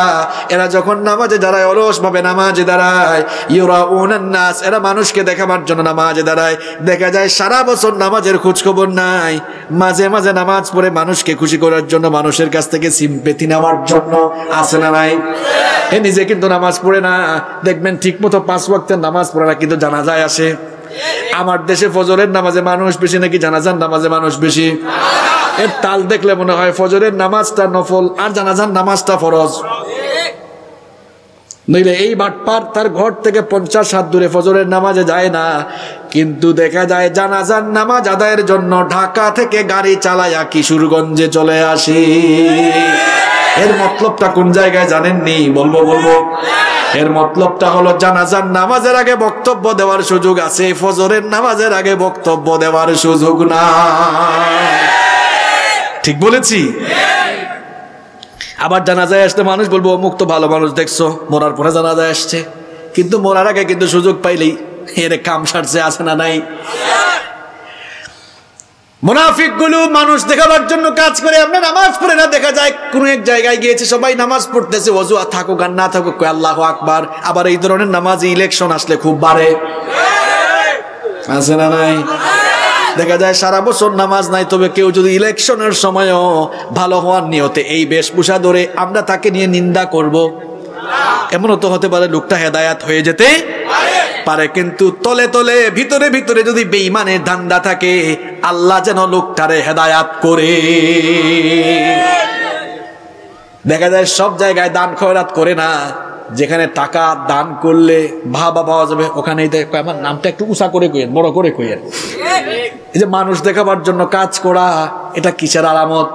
এরা যখন নামাজে দাঁড়ায় অলস ভাবে নামাজে দাঁড়ায়। ইউরাউনান নাস, এরা মানুষকে দেখাবার জন্য নামাজে দাঁড়ায়। দেখা যায় সারা বছর নামাজের খোঁজ খবর নাই, মাঝে মাঝে নামাজ পড়ে মানুষকে খুশি করার জন্য, মানুষের কাছ থেকে সিম্পেথি নেওয়ার জন্য। আছে না নাই? এ নিজে কিন্তু নামাজ পড়ে না। দেখবেন ঠিক মতো 5 ওয়াক্তের নামাজ পড়ে না, কিন্তু জানাজায় আসে। আমার দেশে ফজরের নামাজে মানুষ বেশি নাকি জানাজার নামাজে মানুষ বেশি? এর তাল দেখলে মনে হয় ফজরের নামাজটা নফল আর জানাজার নামাজটা ফরজ। নইলে এই বাটপার তার ঘর থেকে 50 হাত দূরে ফজরের নামাজে যায় না, কিন্তু দেখা যায় জানাজার নামাজ আদায়ের জন্য ঢাকা থেকে গাড়ি চালায়া কিশোরগঞ্জে চলে আসে। এর মতলবটা কোন জায়গায় জানেননি? বলবো। এর মতলবটা হলো জানাজার নামাজের আগে বক্তব্য দেওয়ার সুযোগ আছে, ফজরের নামাজের আগে বক্তব্য দেওয়ার সুযোগ না। ঠিক বলেছি? আবার জানাজায় আসতে মানুষ বলবো অমুক তো ভালো মানুষ, দেখছো মরার পরে জানাজায় আসছে, কিন্তু মরার আগে কিন্তু সুযোগ পাইলেই এর কাম সারছে। আছে না নাই? মুনাফিক গুলো মানুষ দেখাবার জন্য কাজ করে। আমরা নামাজ পড়ে না, দেখা যায় কোন এক জায়গায় গিয়েছে, সবাই নামাজ পড়তেছে, ওযু থাকুক আর না থাকুক আল্লাহু আকবার। আবার এই ধরনের নামাজ ইলেকশন আসলে খুব বাড়ে। আছে না নাই? দেখা যায় সারা বছর নামাজ নাই, তবে কেউ যদি ইলেকশনের সময়ও ভালো হওয়ার নিয়তে এই বেশভূষা ধরে, আমরা তাকে নিয়ে নিন্দা করব? এমনও তো হতে পারে লোকটা হেদায়াত হয়ে যেতে পারে, কিন্তু তলে তলে ভিতরে ভিতরে যদি বেঈমানের ধান্দা থাকে, আল্লাহ যেন লোকটারে হেদায়াত করে। দেখা যায় সব জায়গায় দান খয়রাত করে না, যেখানে টাকা দান করলে ভাবা পাওয়া যাবে ওখানেই আমার নামটা একটু উঁচা করে কইেন, বড় করে কইেন। এই যে মানুষ দেখাবার জন্য কাজ করা, এটা কিসের আলামত?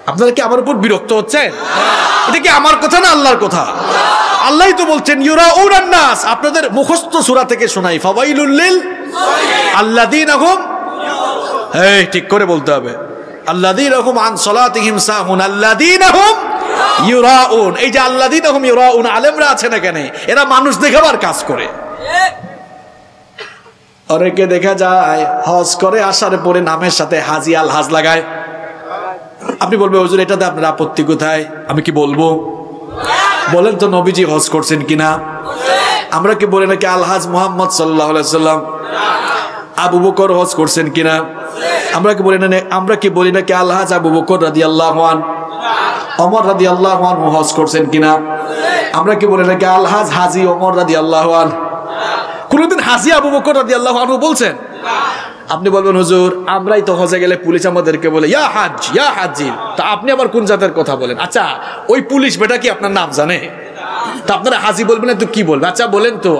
আপনারা কি আমার উপর বিরক্ত হচ্ছেন? এটা কি আমার কথা না আল্লাহর কথা? আল্লাহই তো বলছেন ইউরাউনান নাস। আপনাদের মুখস্থ সূরা থেকে শোনাই, ফাওয়াইলুল লিল আল্লাযীনা হুম, এই ঠিক করে বলতে হবে, আল্লাযীনা হুম আন সালাতিহিম সাহুন আল্লাযীনা হুম ইউরাউন। এই যে আল্লাযীনা হুম ইউরাউন, আলেমরা আছেন এখানে, এরা মানুষ দেখাবার কাজ করে। অনেকে দেখা যায় হজ করে আসার পরে নামের সাথে হাজি আলহাজ লাগায়। আপনি বলবে হুজুর এটাতে আপনার আপত্তি কোথায়? আমি কি বলবো? বলেন তো নবীজি হজ করছেন কিনা? আমরা কি বলি নাকি আলহাজ মুহাম্মদ সাল্লাল্লাহু আলাইহি সাল্লাম? আবু বকর হজ করছেন কিনা? আমরা কি বলি নাকি আলহাজ আবু বকর রাদিয়াল্লাহু আনহু, ওমর রাদিয়াল্লাহু আনহু হজ করছেন কিনা? আমরা কি বলি নাকি আলহাজ হাজি ওমর রাদিয়াল্লাহু আনহু? কোনদিন হাজি আবু বকর রাদিয়াল্লাহু আনহু বলছেন? আপনি বলবেন হুজুর আমরাই তো হজে গেলে পুলিশ আমাদেরকে বলে ইয়া হাজ ইয়া হাজি, তা আপনি আবার কোন জাতের কথা বলেন? আচ্ছা ওই পুলিশ বেটা কি আপনার নাম জানে? তা আপনারা হাজি বলবেন না তো কি বলবে? আচ্ছা বলেন তো,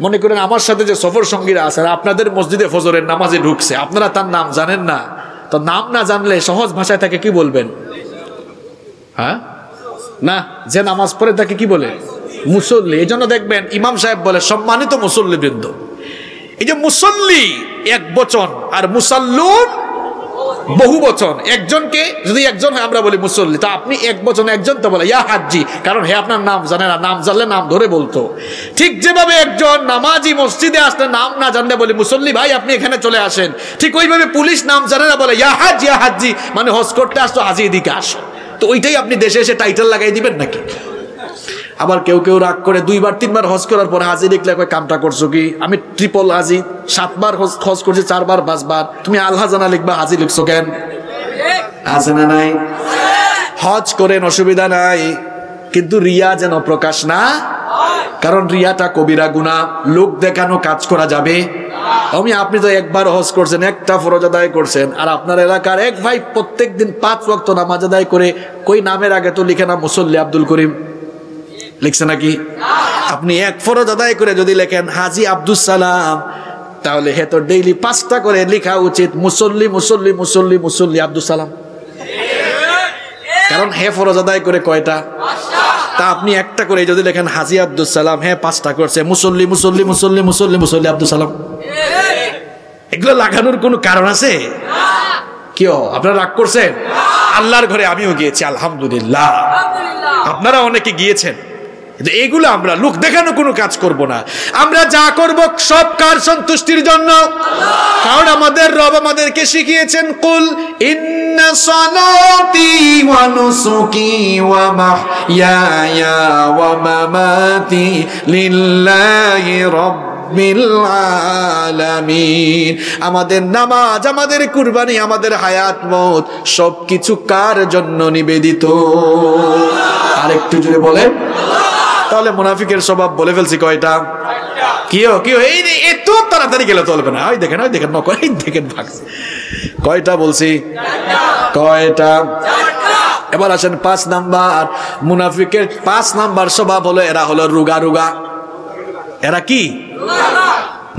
মনে করেন আমার সাথে যে সফর সঙ্গীরা আছে, আপনাদের মসজিদে ফজরের নামাজে ঢুকছে, আপনারা তার নাম জানেন না, তো নাম না জানলে সহজ ভাষায় তাকে কি বলবেন? হ্যাঁ না, যে নামাজ পড়ে তাকে কি বলে? মুসল্লি। এই জন্য দেখবেন ইমাম সাহেব বলে সম্মানিত মুসল্লি বৃন্দ। এই যে মুসল্লি এক বচন আর মুসাল্লুন বহু বচন। একজনকে যদি একজন হয় আমরা বলি মুসল্লি, তা আপনি এক বচন একজন তো বলে ইয়া হাজ্জি, কারণ হে আপনার নাম জানে না, নাম জানলে নাম ধরে বলতো। ঠিক যেভাবে একজন নামাজি মসজিদে আসলে নাম না জানলে বলে মুসল্লি ভাই আপনি এখানে চলে আসেন, ঠিক ওইভাবে পুলিশ নাম জানে না বলে ইয়া হাজ ইয়া হাজ্জি, মানে হজ করতে আসতো হাজি এদিকে আসো। তো ওইটাই আপনি দেশে এসে টাইটেল লাগাই দিবেন নাকি? আবার কেউ কেউ রাগ করে 2 বার 3 বার হজ করার পর হাজি লিখলে কয় কামটা করছো কি? আমি ট্রিপল হাজি 7 বার হজ করছি, 4 বার 5 বার, তুমি আলহাজানা লিখবা হাজি লিখছো কেন? আছে না নাই? হজ করেন অসুবিধা নাই, কিন্তু রিয়া যেন প্রকাশ না, কারণ রিয়াটা কবিরা গুনাহ। লোক দেখানো কাজ করা যাবে? আপনি তো একবার হজ করছেন, একটা ফরজ আদায় করছেন, আর আপনার এলাকার এক ভাই প্রত্যেকদিন 5 ওয়াক্ত নামাজ আদায় করে, কই নামের আগে তো লিখে না মুসল্লি আব্দুল করিম, লিখছে নাকি? আপনি এক ফরজ আদায় করে যদি লেখেন হাজি আব্দুল সালাম, তাহলে হে তো ডেইলি 5টা করে লেখা উচিত মুসল্লি মুসল্লি মুসল্লি মুসল্লি আব্দুল সালাম, কারণ হে ফরজ আদায় করে কয়টা? তা আপনি একটা করে যদি লেখেন হাজি আব্দুল সালাম, হ্যাঁ 5টা করছে মুসল্লি মুসল্লি মুসল্লি মুসল্লি মুসল্লি আব্দুল সালাম। এগুলো লাগানোর কোনো কারণ আছে? কেউ আপনারা রাগ করছেন? আল্লাহর ঘরে আমিও গিয়েছি আলহামদুলিল্লাহ, আপনারা অনেকে গিয়েছেন। এগুলো আমরা লোক দেখানো কোনো কাজ করব না, আমরা যা করব সব কার সন্তুষ্টির জন্য, কারণ আমাদের রব আমাদেরকে শিখিয়েছেন কুল ইন্না সালাতি ওয়া নুসুকি ওয়া মাহইয়ায়া ওয়া মামাতি লিল্লাহি রাব্বিল আলামিন। আমাদের নামাজ, আমাদের কুরবানি, আমাদের হায়াত মওত সবকিছু কার জন্য নিবেদিত? আরেকটু জোরে বলেন। তাহলে মুনাফিকের স্বভাব বলে ফেলছি কয়টা? কিও এই এত তাড়াতাড়ি গেলে চলবে না। ওই দেখেন নকল, এই দেখেন ভাগছে। কয়টা বলছি? কয়টা? এবার আসেন 5 নাম্বার। মুনাফিকের 5 নাম্বার স্বভাব হলো এরা হলো রুগা রুগা। এরা কি?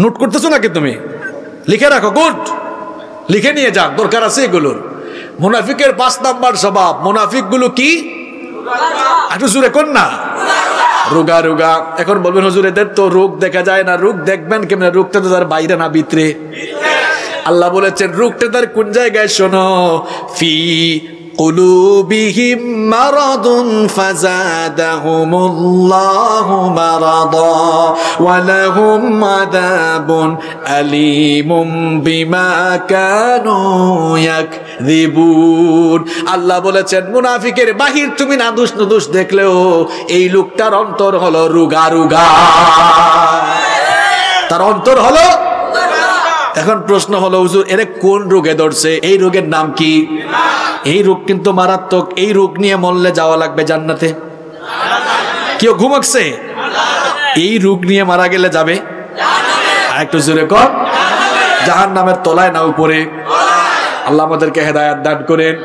নোট করতেছো নাকি তুমি? লিখে রাখো, গুড, লিখে নিয়ে যান, দরকার আছে এগুলোর। মুনাফিকের 5 নাম্বার স্বভাব। মুনাফিক গুলো কি? একটু জোরে কোন না। রোগা রোগা। এখন বলবেন হুজুর এদের তো রোগ দেখা যায় না, রোগ দেখবেন কেমন? রোগটা তো তার বাইরে না ভিতরে। আল্লাহ বলেছেন রোগটা তার কোন জায়গায়? শোনো, ফি কুলুবিহিম মারাদুন ফাযাদাহুমুল্লাহু মারাদা ওয়া লাহুম আযাবুন আলীমুম বিমা কানু ইয়াকযিবুন। আল্লাহ বলেছেন মুনাফিকের বাহির তুমি না দোষ দেখলেও এই লোকটার অন্তর হলো রোগা রোগা, তার অন্তর হলো। এখন প্রশ্ন হলো হুজুর এরে কোন রোগে ধরছে? এই রোগের নাম কি? এই রোগ কিন্তু মারাত্মক। এই রোগ নিয়ে মরলে যাওয়া লাগবে জান্নাতে। কেউ ঘুমাচ্ছে? এই রোগ নিয়ে মারা গেলে যাবে আর একটু জোরে কর, জাহান্নামের তলায় না উপরে? আল্লাহ আমাদেরকে হেদায়েত দান করেন।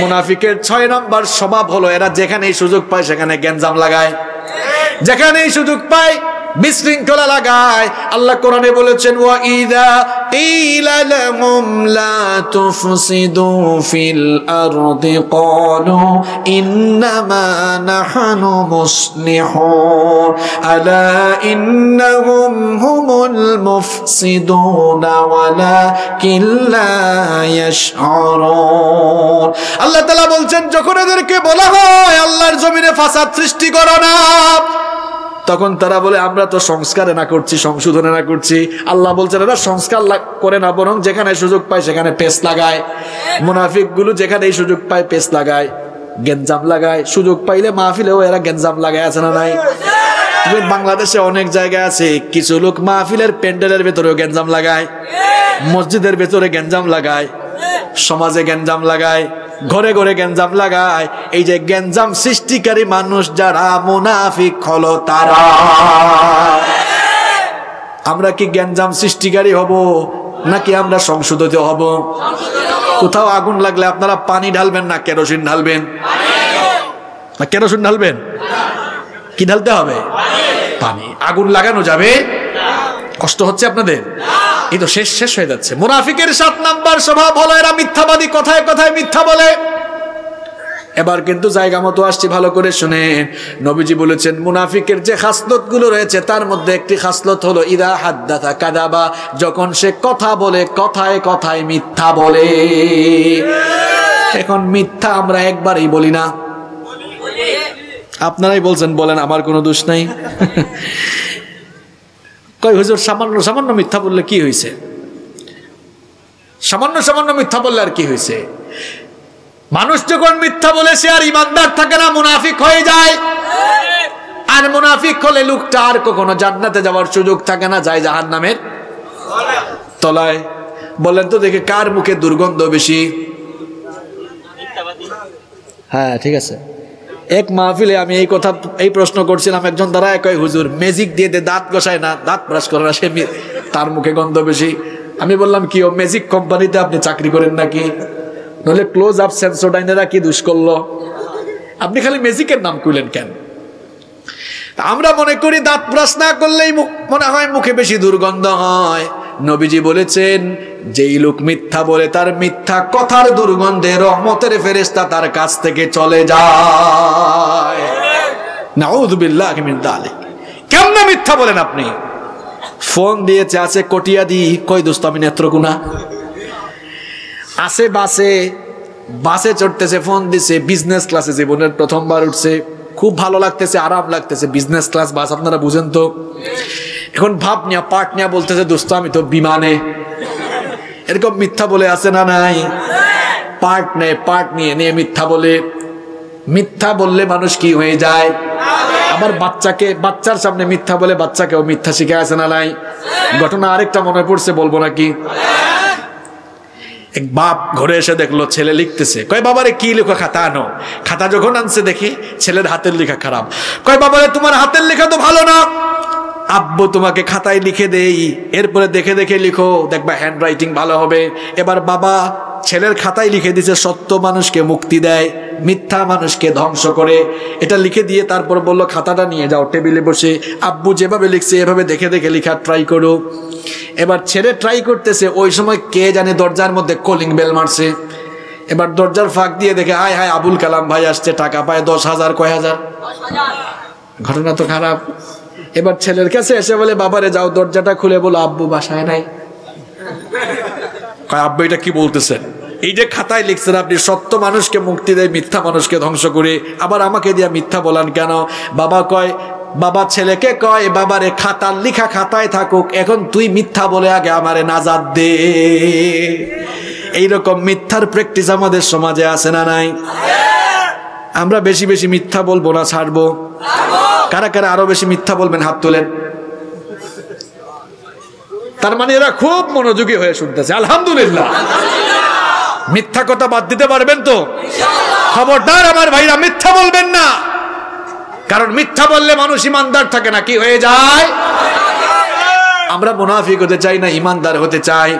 মুনাফিকের 6 নম্বর স্বভাব হলো এরা যেখানেই সুযোগ পায় সেখানে গ্যাঞ্জাম লাগায়, যেখানেই সুযোগ পায় বিশৃঙ্খলা লাগায়। আল্লাহ কোরআনে বলেছেন, ওয়া ইযা কিলা লাহুম লা তুফসিদু ফিল আরদি ক্বালু ইন্নামা নাহনু মুসলিহুন আলা ইন্নাহুম হুমুল মুফসিদুনা ওয়ালাকিন লা ইয়াশউরুন। আল্লাহ তাআলা বলছেন, যখন এদেরকে বলা হয় আল্লাহর জমিনে ফাসাদ সৃষ্টি করো না, তখন তারা বলে আমরা তো সংস্কারে না করছি, সংশোধনে না করছি। আল্লাহ বলছেন এরা সংস্কার করে না, বরং যেখানে সুযোগ পায় সেখানে পেস লাগায়। মুনাফিক গুলো যেখানে সুযোগ পায় পেস লাগায়, গেঞ্জাম লাগায়। সুযোগ পাইলে মাহফিলেও এরা গেঞ্জাম লাগায়, আছে না নাই? বাংলাদেশে অনেক জায়গায় আছে কিছু লোক মাহফিলের প্যান্ডেলের ভেতরেও গেঞ্জাম লাগায়, মসজিদের ভেতরে গেঞ্জাম লাগায়, সমাজে গেঞ্জাম লাগায়, ঘরে ঘরে গেঞ্জাম লাগায়। এই যে গেঞ্জাম সৃষ্টিকারী মানুষ যারা মুনাফিক হলো তারা। আমরা কি গেঞ্জাম সৃষ্টিকারী হব নাকি আমরা সংশোধিত হব? কোথাও আগুন লাগলে আপনারা পানি ঢালবেন না কেরোসিন ঢালবেন? না কেরোসিন ঢালবেন? কি ঢালতে হবে? পানি। আগুন লাগানো যাবে? কষ্ট হচ্ছে আপনাদের? এই তো শেষ হয়ে যাচ্ছে। মুনাফিকের 7 নাম্বার স্বভাব হলো এরা মিথ্যাবাদী, কথায় কথায় মিথ্যা বলে। এবার কিন্তু জায়গা মতো আসছি, ভালো করে শুনেন। নবীজি বলেছেন মুনাফিকের যে খাসলত গুলো রয়েছে তার মধ্যে একটি খাসলত হলো ইদা হাদ্দাথা কাযাবা, যখন সে কথা বলে কথায় কথায় মিথ্যা বলে। এখন মিথ্যা আমরা একবারই বলি না, আপনারাই বলছেন, বলেন আমার কোনো দোষ নাই। কই হুজুর সামান্য সামান্য মিথ্যা বললে কি হয়েছে? সামান্য সামান্য মিথ্যা বললে আর কি হয়েছে? মানুষ যখন মিথ্যা বলে সে আর ইমানদার থাকে না, মুনাফিক হয়ে যায়। আর মুনাফিক হলে লোকটা আর কখনো জান্নাতে যাওয়ার সুযোগ থাকে না, যায় জাহান্নামের তলায়। বলেন তো দেখে কার মুখে দুর্গন্ধ বেশি? হ্যাঁ ঠিক আছে। এক মাহফিলে আমি এই প্রশ্ন করছিলাম, একজন দাঁড়ায় কয় হুজুর ম্যাজিক দিয়ে দাঁত ঘষায় না, দাঁত ব্রাশ করে না, সে তার মুখে গন্ধ বেশি। আমি বললাম কি ও ম্যাজিক কোম্পানিতে আপনি চাকরি করেন নাকি? নইলে ক্লোজ আপ সেন্সোডাইনেরা কি দোষ করলো? আপনি খালি ম্যাজিকের নাম কইলেন কেন? আমরা মনে করি দাঁত ব্রাশ না করলেই মনে হয় মুখে বেশি দুর্গন্ধ হয়। নবীজি বলেছেন যেই লোক মিথ্যা বলে তার মিথ্যা কথার দুর্গন্ধে রহমতের ফেরেশতা তার কাছ থেকে চলে যায়। নাউযু বিল্লাহি মিন যালিক। কেমনে মিথ্যা বলেন আপনি? ফোন দিয়েছে আছে কটিয়া দি, কই দোস্ত আমি নেত্রকোনা। আছে বাসে চড়তেছে, ফোন দিছে, বিজনেস ক্লাসে জীবনের প্রথমবার উঠছে, খুব ভালো লাগতেছে, আরাম লাগতেছে, বিজনেস ক্লাস বাস, আপনারা বুঝেন তো। এখন ভাব নিয়া পার্ট নিয়া বলতেছে দোস্ত আমি তো বিমানে। এরকম মিথ্যা বলে আছে না নাই? পার্ট নিয়ে মিথ্যা বলে। মিথ্যা বললে মানুষ কি হয়ে যায়? আবার বাচ্চার সামনে মিথ্যা বলে বাচ্চাকেও মিথ্যা শিখে আছে না নাই? ঘটনা আরেকটা মনে পড়ছে, বলবো নাকি? এক বাপ ঘরে এসে দেখলো ছেলে লিখতেছে, কয় বাবারে কি লেখা? খাতা আনো। খাতা যখন আনছে দেখে ছেলের হাতের লেখা খারাপ। কয় বাবারে তোমার হাতের লেখা তো ভালো না। আব্বু তোমাকে খাতায় লিখে দেই, এরপরে দেখে দেখে লিখো, দেখবা হ্যান্ড রাইটিং ভালো হবে। এবার বাবা ছেলের খাতায় লিখে দিছে সত্য মানুষকে মুক্তি দেয়, মিথ্যা মানুষকে ধ্বংস করে। এটা লিখে দিয়ে তারপর বললো খাতাটা নিয়ে যাও টেবিলে বসে, আব্বু যেভাবে লিখছে এভাবে দেখে দেখে লেখা ট্রাই করো। এবার ছেলে ট্রাই করতেছে, ওই সময় কে জানে দরজার মধ্যে কলিং বেল মারছে। এবার দরজার ফাঁক দিয়ে দেখে হায় হায় আবুল কালাম ভাই আসছে, টাকা পায় 10,000। কয় হাজার? ঘটনা তো খারাপ। এবার ছেলের কাছে এসে বলে বাবারে যাও দরজাটা খুলে বলো আব্বু বাসায় নাই। কয় আব্বু এটা কি বলতেছেন? এই যে খাতায় লিখছেন আপনি সত্য মানুষকে মুক্তি দেয়, মিথ্যা মানুষকে ধ্বংস করে, আবার আমাকে দিয়া মিথ্যা বলান কেন? বাবা ছেলেকে কয় বাবারে খাতার লিখা খাতায় থাকুক, এখন তুই মিথ্যা বলে আগে আমারে নাজাত দে। এইরকম মিথ্যার প্র্যাকটিস আমাদের সমাজে আছে না নাই? আমরা বেশি বেশি মিথ্যা বলবো না ছাড়বো? কারা কারা আরো বেশি মিথ্যা বলবেন হাত তোলেন। তার মানে এরা খুব মনোযোগী হয়ে শুনতেছে, আলহামদুলিল্লাহ। মিথ্যা কথা বাদ দিতে পারবেন তো? খবরদার আমার ভাইরা মিথ্যা বলবেন না। কারণ মিথ্যা বললে মানুষ ইমানদার থাকে না, কি হয়ে যায়? আমরা মুনাফিক হতে চাই না ইমানদার হতে চাই?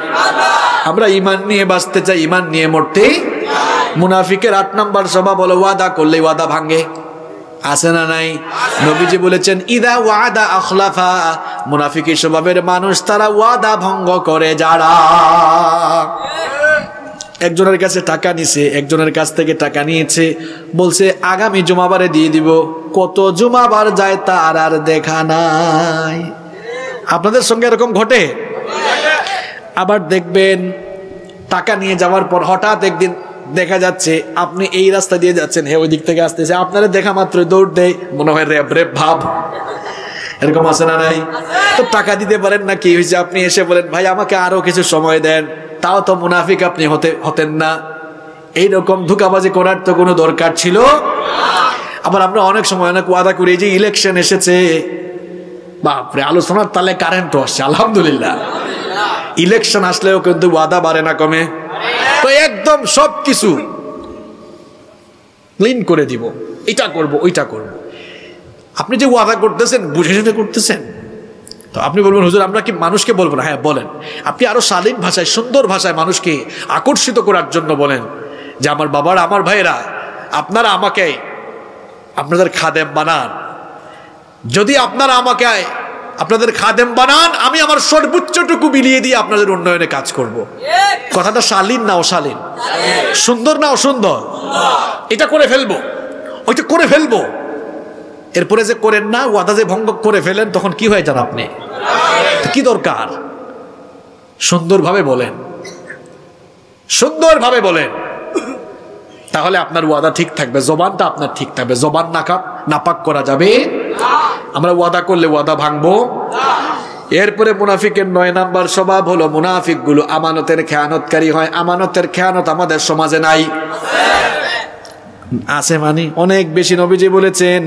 আমরা ইমান নিয়ে বাঁচতে চাই, ইমান নিয়ে মরতে। মুনাফিকের 8 নাম্বার স্বভাব হলো ওয়াদা করলে ওয়াদা ভাঙে। আছে না নাই? নবীজি বলেছেন ইদা ওয়াদা আখলাফা, মুনাফিকের স্বভাবের মানুষ তারা ওয়াদা ভঙ্গ করে। যারা একজনের কাছে টাকা নিছে, একজনের কাছ থেকে টাকা নিয়েছে, বলছে আগামী জুমাবারে দিয়ে দিব, কত জুমাবার যায় তার আর দেখা নাই। আপনাদের সঙ্গে এরকম ঘটে? আবার দেখবেন টাকা নিয়ে যাওয়ার পর হঠাৎ একদিন দেখা যাচ্ছে আপনি এই রাস্তা দিয়ে যাচ্ছেন, হে ওই দিক থেকে আসতেছে, আপনারা দেখা মাত্র দৌড় দেয়, মনে হয় রেপ রেপ ভাব। এরকম আছে না নাই? তো টাকা দিতে পারেন না, কি হয়েছে? আপনি এসে বলেন ভাই আমাকে আরো কিছু সময় দেন, তাও তো মুনাফিক আপনি হতেন না। এইরকম ধোঁকাবাজি করার তো কোনো দরকার ছিল? আবার আমরা অনেক সময় অনেক ওয়াদা করি, যে ইলেকশন এসেছে, বাপরে আলোচনার তালে কারেন্ট আসছে, আলহামদুলিল্লাহ। ইলেকশন আসলেও কিন্তু ওয়াদা বাড়ে না কমে। তো একদম সবকিছু ক্লিন করে দিব, এটা করব ওইটা করব। আপনি যে ওয়াদা করতেছেন বুঝে শুনে করতেছেন? তো আপনি বলবেন হুজুর আমরা কি মানুষকে বলবো না? হ্যাঁ বলেন। আপনি আরো শালীন ভাষায়, সুন্দর ভাষায় মানুষকে আকর্ষিত করার জন্য বলেন যে আমার বাবার, আমার ভাইয়েরা, আপনারা আমাকে আপনাদের খাদেম বানান। যদি আপনারা আমাকে আপনাদের খাদেম বানান, আমি আমার সর্বোচ্চটুকু বিলিয়ে দিয়ে আপনাদের উন্নয়নে কাজ করব। কথাটা শালীন না অশালীন? সুন্দর না অসুন্দর? এটা করে ফেলবো, ওইটা করে ফেলবো। এরপরে যে করেন না, ওয়াদা যে ভঙ্গ করে ফেলেন, তখন কি হয়ে যান আপনি? কি দরকার? সুন্দরভাবে বলেন, সুন্দরভাবে বলেন, তাহলে আপনার ওয়াদা ঠিক থাকবে, জবানটা আপনার ঠিক থাকবে। জবান নাপাক করা যাবে? আমরা ওয়াদা করলে ওয়াদা ভাঙবো? এরপরে মুনাফিকের 9 নাম্বার স্বভাব হলো মুনাফিক গুলো আমানতের খেয়ানতকারী হয়। আমানতের খেয়ানত আমাদের সমাজে নাই? আছে মানে অনেক বেশি। নবীজি বলেছেন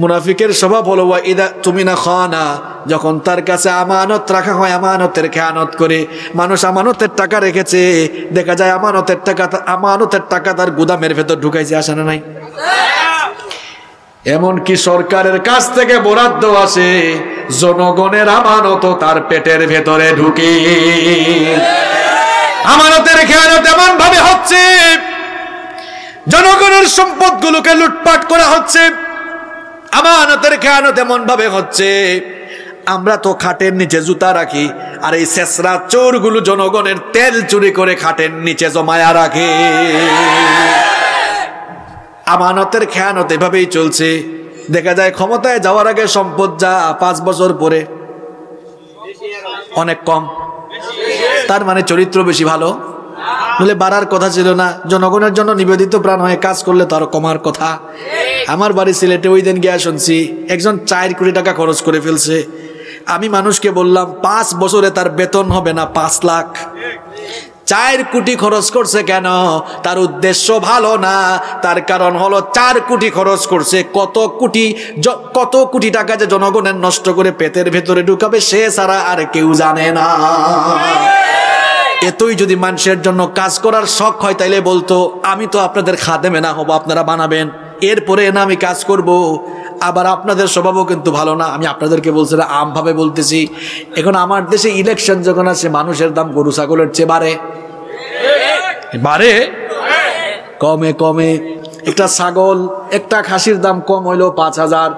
মুনাফিকের স্বভাব হলো ওয়াইদা তুমিনা খানা, যখন তার কাছে আমানত রাখা হয় আমানতের খেয়ানত করে। মানুষ আমানতের টাকা রেখেছে, দেখা যায় আমানতের টাকা তার গুদামের ভেতর ঢুকাইছে। আসে না নাই? এমনকি সরকারের কাছ থেকে বরাদ্দ আসে, জনগণের আমানত তার পেটের ভেতরে ঢুকে। আমানতের খেয়ানত এমন ভাবে হচ্ছে, জনগণের সম্পদগুলোকে লুটপাট করা হচ্ছে। আমানতের খেয়ানত এমন ভাবে হচ্ছে, আমরা তো খাটের নিচে জুতা রাখি, আর এই শেষরা চোরগুলো জনগণের তেল চুরি করে খাটের নিচে জমায়া রাখে। আমানতের খেয়ানত এভাবেই চলছে। দেখা যায় ক্ষমতায় যাওয়ার আগে সম্পদ যা, 5 বছর পরে অনেক কম। তার মানে চরিত্র বেশি ভালো, বলে বাড়ার কথা ছিল না। জনগণের জন্য নিবেদিত প্রাণ হয়ে কাজ করলে তো আরো কমার কথা। আমার বাড়ি সিলেটে, ওই দিন গিয়া শুনছি একজন 4 কোটি টাকা খরচ করে ফেলছে। আমি মানুষকে বললাম 5 বছরে তার বেতন হবে না 5 লাখ। 4 কোটি খরচ করছে কেন? তার উদ্দেশ্য ভালো না। তার কারণ হলো 4 কোটি খরচ করছে, কত কোটি টাকা যে জনগণের নষ্ট করে পেটের ভেতরে ঢুকাবে সে ছাড়া আর কেউ জানে না। এতই যদি মানুষের জন্য কাজ করার শখ হয়, তাইলে বলতো আমি তো আপনাদের খাদেমে না হব, আপনারা বানাবেন, এরপরে না আমি কাজ করব। আবার আপনাদের স্বভাবও কিন্তু ভালো না। আমি আপনাদেরকে বলছি না, আমভাবে বলতেছি। এখন আমার দেশে ইলেকশন যখন আসে, মানুষের দাম গরু ছাগলের চেয়ে বাড়ে। কমে কমে একটা ছাগল, একটা খাসির দাম কম হইলো 5000।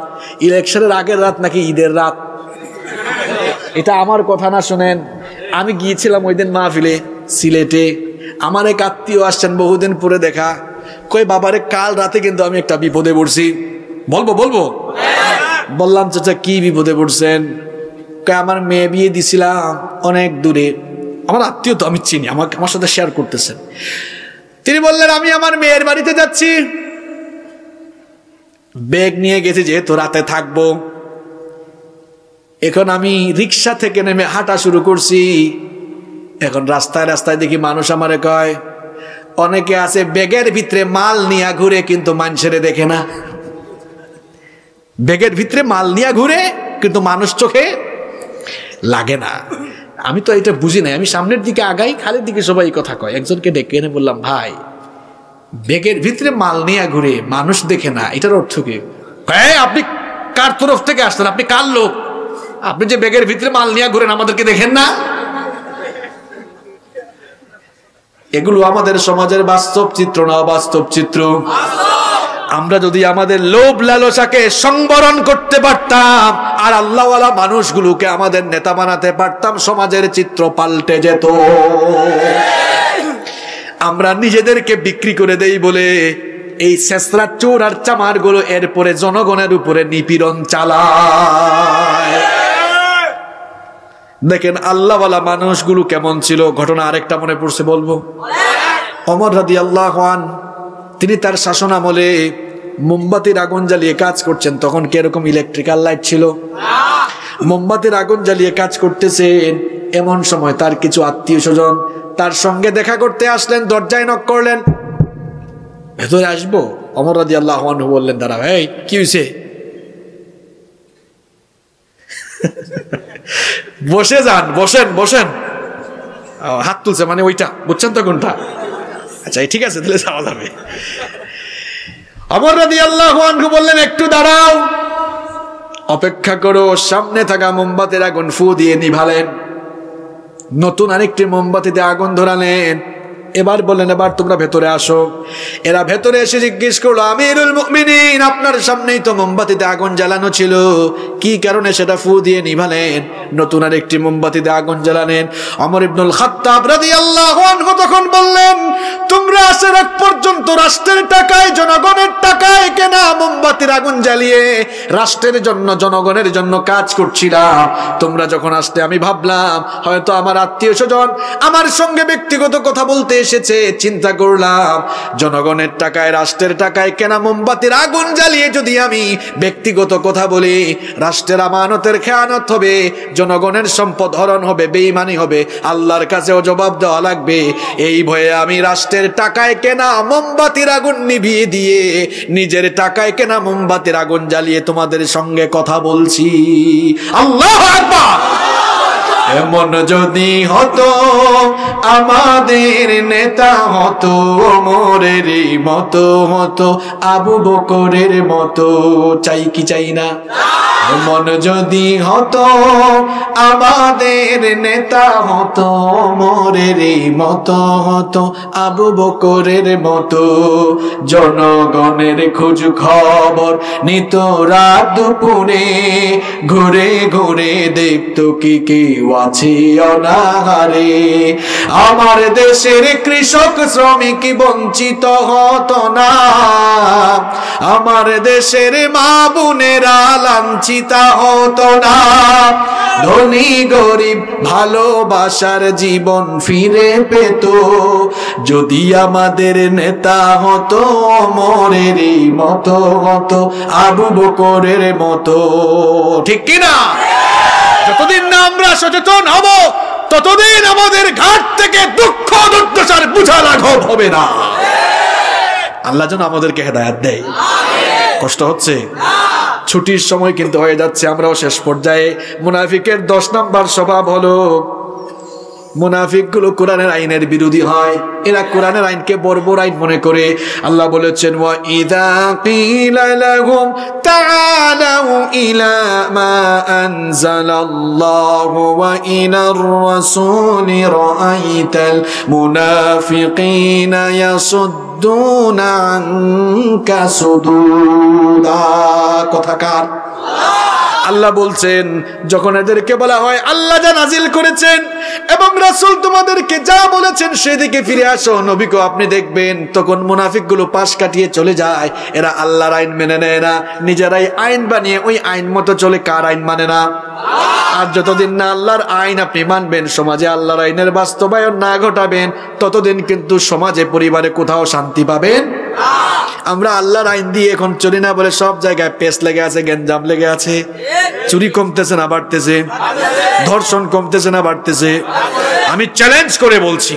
ইলেকশনের আগের রাত নাকি ঈদের রাত। এটা আমার কথা না, শুনেন। আমি গিয়েছিলাম ওই দিন মাহফিলে সিলেটে। আমার এক আত্মীয় আসছেন বহুদিন পরে দেখা, কই বাবারে কাল রাতে কিন্তু আমি একটা বিপদে পড়ছি। বলবো বললাম চাচা কি বিপদে পড়ছেন? কই আমার মেয়ে বিয়ে দিছিলাম অনেক দূরে। আমার আত্মীয় তো, আমি চিনি, আমার সাথে শেয়ার করতেছেন। তিনি বললেন আমি আমার মেয়ের বাড়িতে যাচ্ছি, ব্যাগ নিয়ে গেছি যেহেতু রাতে থাকবো। এখন আমি রিক্সা থেকে নেমে হাঁটা শুরু করছি। এখন রাস্তায় রাস্তায় দেখি মানুষ আমারে কয়, অনেকে আছে ব্যাগের ভিতরে মাল নিয়ে ঘুরে কিন্তু মানুষের দেখে না। ব্যাগের ভিতরে মাল নিয়ে ঘুরে কিন্তু মানুষ চোখে লাগে না। আমি তো এটা বুঝি নাই। আমি সামনের দিকে আগাই, খালের দিকে সবাই কথা কয়। একজনকে ডেকে এনে বললাম, ভাই ব্যাগের ভিতরে মাল নিয়ে ঘুরে মানুষ দেখে না, এটার অর্থ কি? হ্যাঁ, আপনি কার তরফ থেকে আসছেন? আপনি কার লোক? আপনি যে ব্যাগের ভিতরে মাল নিয়ে ঘুরেন, আমাদেরকে দেখেন না? এগুলো আমাদের সমাজের বাস্তব চিত্র না অবাস্তব চিত্র? আমরা যদি আমাদের লোভ লালসাকে সংবরণ করতে পারতাম আর আল্লাহওয়ালা মানুষগুলোকে আমাদের নেতা বানাতে পারতাম, সমাজের চিত্র পাল্টে যেত। আমরা নিজেদেরকে বিক্রি করে দেই বলে এই ছেঁচড়া চোর আর চামার গুলো এরপরে জনগণের উপরে নিপীড়ন চালায়। দেখেন আল্লাহওয়ালা মানুষগুলো কেমন ছিল। ঘটনা আরেকটা মনে পড়ছে, বলবো। ওমর রাদিয়াল্লাহু আনহু তিনি তার শাসন আমলে মোমবাতির আগুন জ্বালিয়ে কাজ করছেন। তখন কি এরকম ইলেকট্রিক্যাল লাইট ছিল? মোমবাতির আগুন জ্বালিয়ে কাজ করতেছেন। এমন সময় তার কিছু আত্মীয় স্বজন তার সঙ্গে দেখা করতে আসলেন। দরজায় নক করলেন, ভেতরে আসবো? ওমর রাদিয়াল্লাহু আনহু বললেন, দাঁড়াও, এই কি হয়েছে? বসে যান, বসেন বসেন। হাত তুলছে, মানে ওইটা বুঝছেন তো কোনটা? আচ্ছা ঠিক আছে, তাহলে যাওয়া যাবে। ওমর রাদিয়াল্লাহু আনহু বললেন, একটু দাঁড়াও, অপেক্ষা করো। সামনে থাকা মোমবাতির আগুন ফু দিয়ে নিভালেন। নতুন আরেকটি মোমবাতিতে আগুন ধরালেন। এবার বললেন, এবার তোমরা ভেতরে আসো। এরা ভেতরে এসে জিজ্ঞেস করলো, আমিরুল মুমিনিন, আপনার সামনেই তো মোমবাতিতে আগুন জ্বালানো ছিল, কি কারণে সেটা ফু দিয়ে নিভালেন? নতুন আরেকটি মোমবাতিতে আগুন জ্বালালেন। ওমর ইবনুল খাত্তাব রাদিয়াল্লাহু আনহু তখন বললেন, তোমরা আসার আগ পর্যন্ত রাষ্ট্রের টাকায়, জনগণের টাকায় কেনা মোমবাতির আগুন জ্বালিয়ে রাষ্ট্রের জন্য, জনগণের জন্য কাজ করছিলাম। তোমরা যখন আসতে আমি ভাবলাম হয়তো আমার আত্মীয় স্বজন আমার সঙ্গে ব্যক্তিগত কথা বলতে এসেছে। চিন্তা করলাম জনগণের টাকায়, রাষ্ট্রের টাকায় কেনা মোমবাতির আগুন জ্বালিয়ে যদি আমি ব্যক্তিগত কথা বলি, রাষ্ট্রের আমানতের খেয়ানত হবে, জনগণের সম্পদ হরণ হবে, বেঈমানি হবে, আল্লাহর কাছেও জবাব দেওয়া লাগবে। এই ভয়ে আমি রাষ্ট্রের টাকায় কেনা মোমবাতির আগুন নিভিয়ে দিয়ে নিজের টাকায় কেনা মোমবাতির আগুন জ্বালিয়ে তোমাদের সঙ্গে কথা বলছি। আল্লাহু আকবার। এমন যদি হতো আমাদের নেতা হতো ওমরের মতো, হতো আবু বকরের মতো। চাই কি চাই না? এমন যদি হতো আমাদের নেতা হতো ওমরের মতো, হতো আবু বকরের মতো। জনগণের খোঁজ খবর নিত রাত দুপুরে, ঘুরে ঘুরে দেখতো কি কেউ আছে অনাহারে। আমার দেশের কৃষক শ্রমিক বঞ্চিত হতো না, আমার দেশের মা বোনেরা লাঞ্ছিত হতো না। ধনী গরিব ভালোবাসার জীবন ফিরে পেত যদি আমাদের নেতা হতো ওমরের মতো, হতো আবু বকরের মতো। ঠিক কিনা? যতদিন না আমরা সচেতন হব ততদিন আমাদের ঘাট থেকে দুঃখ দুর্দশার বোঝা লাঘব হবে না। আল্লাহ যেন আমাদেরকে হেদায়েত দেয়। কষ্ট হচ্ছে? ছুটির সময় কিন্তু হয়ে যাচ্ছে, আমরাও শেষ পর্যায়ে। মুনাফিকের 10 নম্বর স্বভাব হলো, মুনাফিক গুলো কোরআনের আইনের বিরোধী হয়। এরা কোরআনের আইনকে বর্বর আইন মনে করে। আল্লাহ বলেছেন, ওয়া ইযা কিলা লাহুম তাআলাউ ইলা মা আনজালাল্লাহু ওয়া ইলার রাসূলি রাআইতাল মুনাফিকিনা ইয়াসুদ্দুনা আনকা সুদুদা। কথা কার? আল্লাহ বলছেন, যখন এদেরকে বলা হয় আল্লাহ যা নাজিল করেছেন এবং রাসূল তোমাদেরকে যা বলেছেন সেদিকে ফিরে আসো, নবীকে আপনি দেখবেন, তখন মুনাফিকগুলো পাশ কাটিয়ে চলে যায়। এরা আল্লাহর আইন মেনে নেয় না, নিজেরাই আইন বানিয়ে ওই আইন মতো চলে। কার আইন মানে না? আর যতদিন না আল্লাহর আইন আপনি মানবেন, সমাজে আল্লাহর আইনের বাস্তবায়ন না ঘটাবেন, ততদিন কিন্তু সমাজে, পরিবারে কোথাও শান্তি পাবেন না। আমরা আল্লাহর আইন দিয়ে এখন চলি না বলে সব জায়গায় পেস লেগে আছে, গেঞ্জাম লেগে আছে। চুরি কমতেছে না বাড়তেছে? ধর্ষণ কমতেছে না বাড়তেছে? আমি চ্যালেঞ্জ করে বলছি,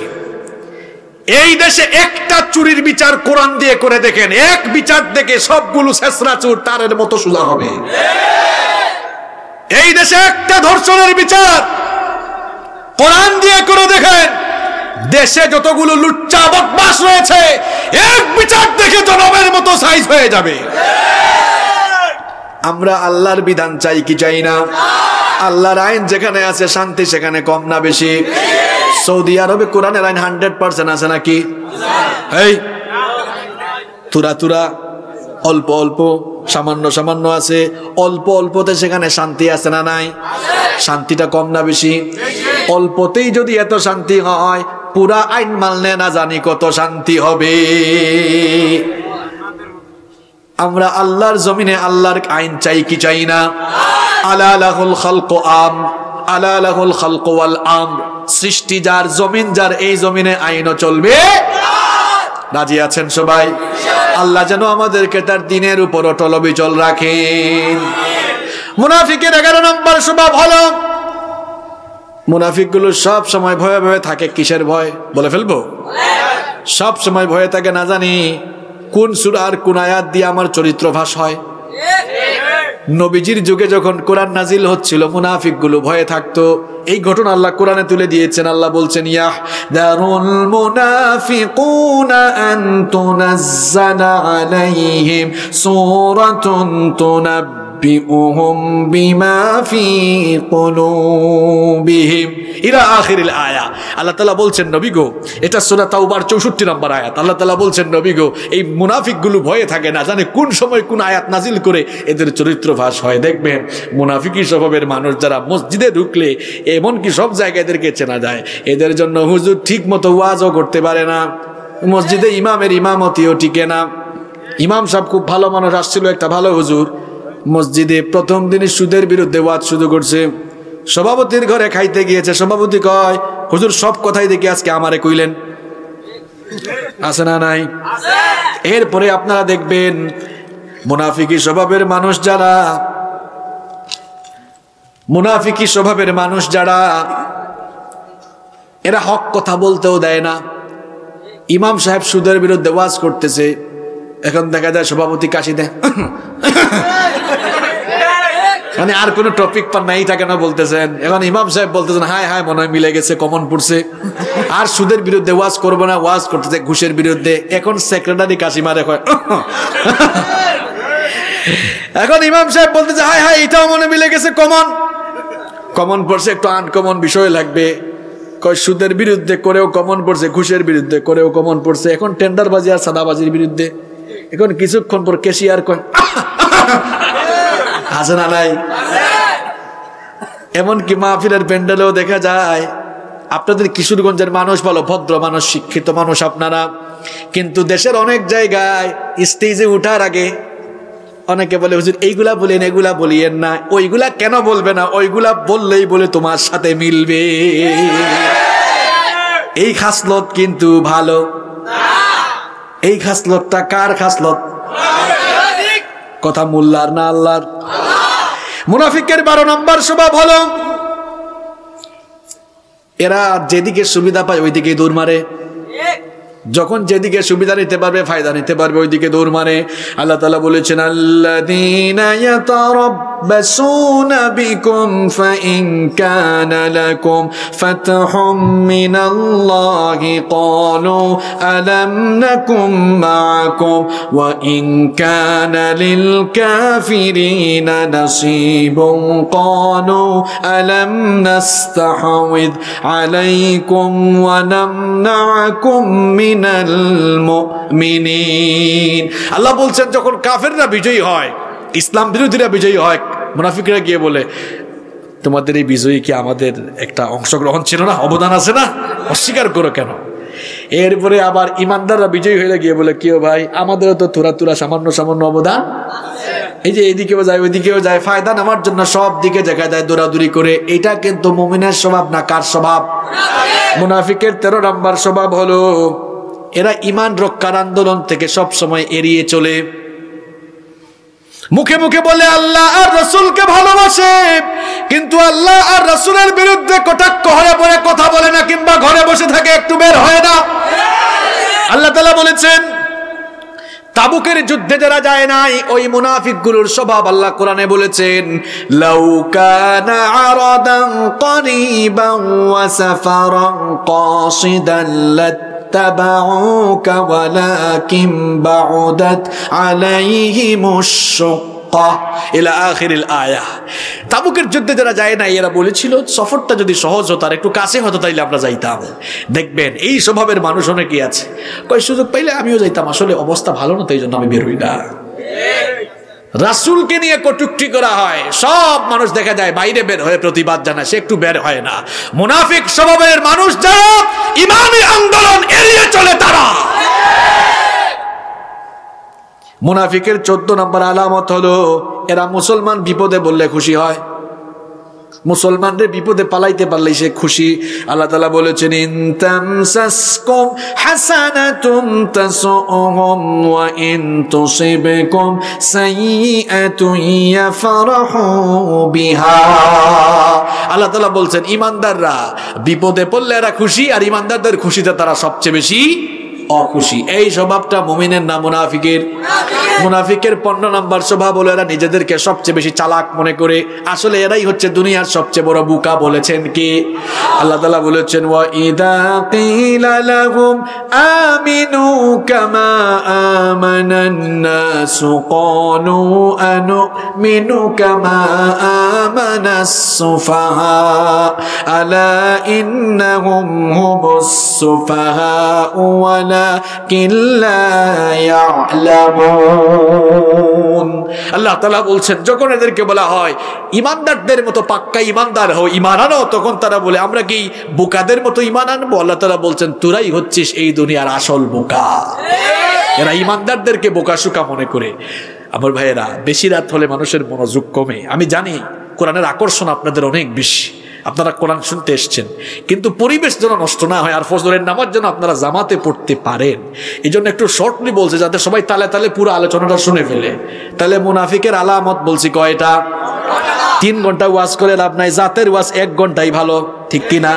এই দেশে একটা চুরির বিচার কোরআন দিয়ে করে দেখেন, এক বিচার দেখে সবগুলো ছেঁচড়া চোর তারের মতো সোজা হবে। এই দেশে একটা ধর্ষণের বিচার কোরআন দিয়ে করে দেখেন, দেশে যতগুলো লুচ্চা বদমাশ রয়েছে এক বিচার দেখে জনমের মতো সাইজ হয়ে যাবে। আমরা আল্লাহর বিধান চাই কি চাই না? আল্লাহর আইন যেখানে আছে শান্তি সেখানে কম না বেশি? সৌদি আরবে কোরআনের আইন 100% আছে নাকি? এই তুরা তুরা অল্প অল্প সামান্য সামান্য আছে। অল্প অল্পতে সেখানে শান্তি আছে না নাই? শান্তিটা কম না বেশি? অল্পতেই যদি এত শান্তি হয়, পুরা আইন মানলে না জানি কত শান্তি হবে। আমরা আল্লাহর জমিনে আল্লাহর আইন চাই কি চাই না? আলা লাহুল খালকু আম, আলা লাহুল খালকু ওয়াল আমর। সৃষ্টি যার, জমিন যার, এই জমিনে আইনও চলবে। রাজি আছেন সবাই? আল্লাহ যেন আমাদেরকে তার দিনের উপর অটল অবিচল রাখেন। মুনাফিকের 11 নম্বর স্বভাব হলো, মুনাফিকগুলো সব সময় ভয়ে ভয়ে থাকে। কিসের ভয় বলে ফেলবো? সব সময় ভয়ে থাকে না জানি কোন সূরা আর কোন আয়াত দিয়ে আমার চরিত্র ভাস হয়। নবীজির যুগে যখন কোরআন নাজিল হচ্ছিল, মুনাফিকগুলো ভয়ে থাকতো। এই ঘটনা আল্লাহ কোরআনে তুলে দিয়েছেন। আল্লাহ বলছেন, ইয়াহদারুল মুনাফিকুনা আন তুনাজ্জালা আলাইহিম সূরাতুন তুনাব্বিউহুম বিমা ফি কুলুবিহিম ইলা আখিরিল আয়া। আল্লাহ তাআলা বলছেন, নবী গো, এটা সূরা তাওবার 64 নম্বর আয়াত। আল্লাহ তাআলা বলছেন, নবী গো, এই মুনাফিকগুলো ভয়ে থাকে না জানে কোন সময় কোন আয়াত নাজিল করে এদের চরিত্র ভাস হয়। দেখবেন মুনাফিকি স্বভাবের মানুষ যারা মসজিদে ঢুকলে এমনকি সব জায়গায় এদেরকে চেনা যায়। এদের জন্য হুজুর ঠিক মতো ওয়াজও করতে পারে না, মসজিদে ইমামের ইমামতিও টিকে না। ইমাম সাহেব খুব ভালো মানুষ, আসছিল একটা ভালো হুজুর, মসজিদে প্রথম দিনই সুদের বিরুদ্ধে ওয়াজ শুরু করছে। সভাপতির ঘরে খাইতে গিয়েছে, সভাপতি কয়, হুজুর সব কথাই দেখি আজকে আমারে কইলেন। আছে না নাই? এরপরে আপনারা দেখবেন মুনাফিকি স্বভাবের মানুষ যারা, মুনাফিকি স্বভাবের মানুষ যারা, এরা হক কথা বলতেও দেয় না। ইমাম সাহেব সুদের বিরুদ্ধে ওয়াজ করতেছে, এখন দেখা যায় সভাপতি কাশি দেয়, মানে আর কোনো টপিক পান নাই, এটা কেন বলতেছেন? এখন ইমাম সাহেব বলতেছেন, হায় হায় মনে হয় মিলে গেছে, কমন পড়ছে। আর সুদের বিরুদ্ধে ওয়াজ করবো না, ওয়াজ করতেছে ঘুষের বিরুদ্ধে। এখন সেক্রেটারি কাশি মারে, এখন ইমাম সাহেব বলতেছে, হায় হায় এটাও মনে মিলে গেছে, কমন কমন পড়ছে, একটু আনকমন বিষয় লাগবে। কয় সুদের বিরুদ্ধে করেও কমন পড়ছে, ঘুষের বিরুদ্ধে করেও কমন পড়ছে, এখন টেন্ডারবাজি আর সাদাবাজির বিরুদ্ধে। এখন কিছুক্ষণ পর ক্যাশিয়ার কয়, আছে না নাই? এমনকি মাহফিলের প্যান্ডেলেও দেখা যায়। আপনাদের কিশোরগঞ্জের মানুষ ভালো, ভদ্র মানুষ, শিক্ষিত মানুষ আপনারা, কিন্তু দেশের অনেক জায়গায় স্টেজে উঠার আগে অনেকে বলে, হুজুর এইগুলা বলেন, এগুলা বলিয়েন না। ওইগুলা কেন বলবে না? ওইগুলা বললেই বলে তোমার সাথে মিলবে। এই খাসলত কিন্তু ভালো। এই খাসলতটা কার খাসলত? কথা মোল্লার না আল্লাহর? মুনাফিকের 12 নম্বর স্বভাব হলো, এরা যেদিকে সুবিধা পায় ওইদিকে দৌড় মারে। যখন যেদিকে সুবিধা নিতে পারবে, ফায়দা নিতে পারবে, ওইদিকে দৌড় মারে। আল্লাহ তাআলা বলেছেন, আল্লাযীনা ইয়াতারাব্বাসুনা বিকুম ফাইন কানা লাকুম ফাতহুম মিনাল্লাহি ক্বালু আলাম নাকুম মাআকুম ওয়া ইন কানা লিল কাফিরিনা নাসীবুন ক্বালু আলাম নাস্তাহওয়িদ আলাইকুম ওয়া নামনাকুম মিনাল মুমিনিন। আল্লাহ বলছেন, যখন কাফেররা বিজয়ী হয়, ইসলাম বিরোধীরা বিজয়ী হয়, মুনাফিকরা গিয়ে বলে, তোমাদের এই বিজয়ী কি আমাদের একটা অংশগ্রহণ ছিল না, অবদান আছে না, অস্বীকার করো কেন? এরপরে আবার ইমানদাররা বিজয়ী হয়ে গিয়ে বলে, কেউ ভাই আমাদেরও তো তোরা তোরা সামান্য সামান্য অবদান। এই যে এদিকেও যায় ওইদিকেও যায়, ফায়দা নেওয়ার জন্য সব দিকে দেখা যায় দৌড়াদৌড়ি করে। এটা কিন্তু মুমিনের স্বভাব না, কার স্বভাব? মুনাফিকের 13 নম্বর স্বভাব হলো, এরা ঈমান রক্ষার আন্দোলন থেকে সব সময় এড়িয়ে চলে। মুখে মুখে বলে আল্লাহ আর রাসূলকে ভালোবাসে, কিন্তু আল্লাহ আর রাসূলের বিরুদ্ধে কটাক্ষ হয়ে পড়ে কথা বলে না, কিংবা ঘরে বসে থাকে, একটু বের হয় না। আল্লাহ তাআলা বলেছেন, তাবুকের যুদ্ধে যারা যায় নাই, ওই মুনাফিকগুলোর স্বভাব আল্লাহ কোরআনে বলেছেন, লাউ কানা আরাদান করিবান ওয়া সাফারান কাসিদান লাত্তাবাউকা ওয়ালাকিন বাউদাত আলাইহিমুশ হাক্কা ইলা আখিরিল আয়া। তাবুকের যুদ্ধে যারা যায় না এরা বলেছিল সফরটা যদি সহজ হতো আর একটু কাছে হতো তাইলে আমরা যাইতাম। দেখবেন এই স্বভাবের মানুষ অনেকেই আছে, কয় সুযোগ পাইলে আমিও যাইতাম, আসলে অবস্থা ভালো না তো এই জন্য আমি বের হই না। রাসূলকে নিয়ে কটূক্তি করা হয়, সব মানুষ দেখা যায় বাইরে বের হয়ে প্রতিবাদ জানায়, সে একটু বের হয় না। মুনাফিক স্বভাবের মানুষ যারা ইমানি আন্দোলন এড়িয়ে চলে তারা। মুনাফিকের 14 নম্বর আলামত হলো এরা মুসলমান বিপদে বললে খুশি হয়, মুসলমানদের বিপদে পালাইতে পারলেই সে খুশি। আল্লাহ তাআলা বলেছেন ইন তামসাসকুম হাসানাতুন তাসউহুম ওয়া ইন তুসিবকুম সাইয়্যাতুন ইয়াফরাহু বিহা। আল্লাহ তাআলা বলছেন ইমানদাররা বিপদে পড়লে এরা খুশি, আর ইমানদারদের খুশিতে তারা সবচেয়ে বেশি অখুশি। এই স্বভাবটা মুমিনের না মুনাফিকের? মুনাফিকের 15 নম্বর স্বভাব হলো এরা নিজেদেরকে সবচেয়ে বেশি চালাক মনে করে, আসলে এরাই হচ্ছে দুনিয়ার সবচেয়ে বড় বোকা। বলেছেন কি? আল্লাহ তাআলা বলেছেন ওয়া ইদা কিলা লাহুম আমিনু কামা আমানান নাসু ক্বালু আনুমিনু কামা আমানাস সুফাহা আলা ইন্নাহুম হুমুস সুফাহা ওয়ালাকিন লা ইয়ালামুন। আল্লাহ তাআলা বলছেন যখন এদেরকে বলা হয় ইমানদারদের মতো পাক্কা ইমানদার হও, ঈমান আনো, তখন তারা বলে আমরা কি বোকাদের মতো ঈমান আনবো? আল্লাহ তাআলা বলছেন তোরাই হচ্ছিস এই দুনিয়ার আসল বোকা। এরা ইমানদারদেরকে বোকাশোকা মনে করে। আমার ভাইয়েরা, বেশি রাত হলে মানুষের মনোযোগ কমে। আমি জানি কোরআনের আকর্ষণ আপনাদের অনেক বেশি, আপনারা কোরআন শুনতে এসছেন, কিন্তু পরিবেশ যেন নষ্ট না হয় আর ফজরের নামাজ যেন আপনারা জামাতে পড়তে পারেন, এই জন্য একটু শর্টলি বলছে যাতে সবাই তালে তালে পুরো আলোচনাটা শুনে ফেলে। তাহলে মুনাফিকের আলামত বলছি কয়টা? 3 ঘন্টা ওয়াজ করে লাভ নাই, জাতের ওয়াজ 1 ঘন্টাই ভালো, ঠিক কিনা?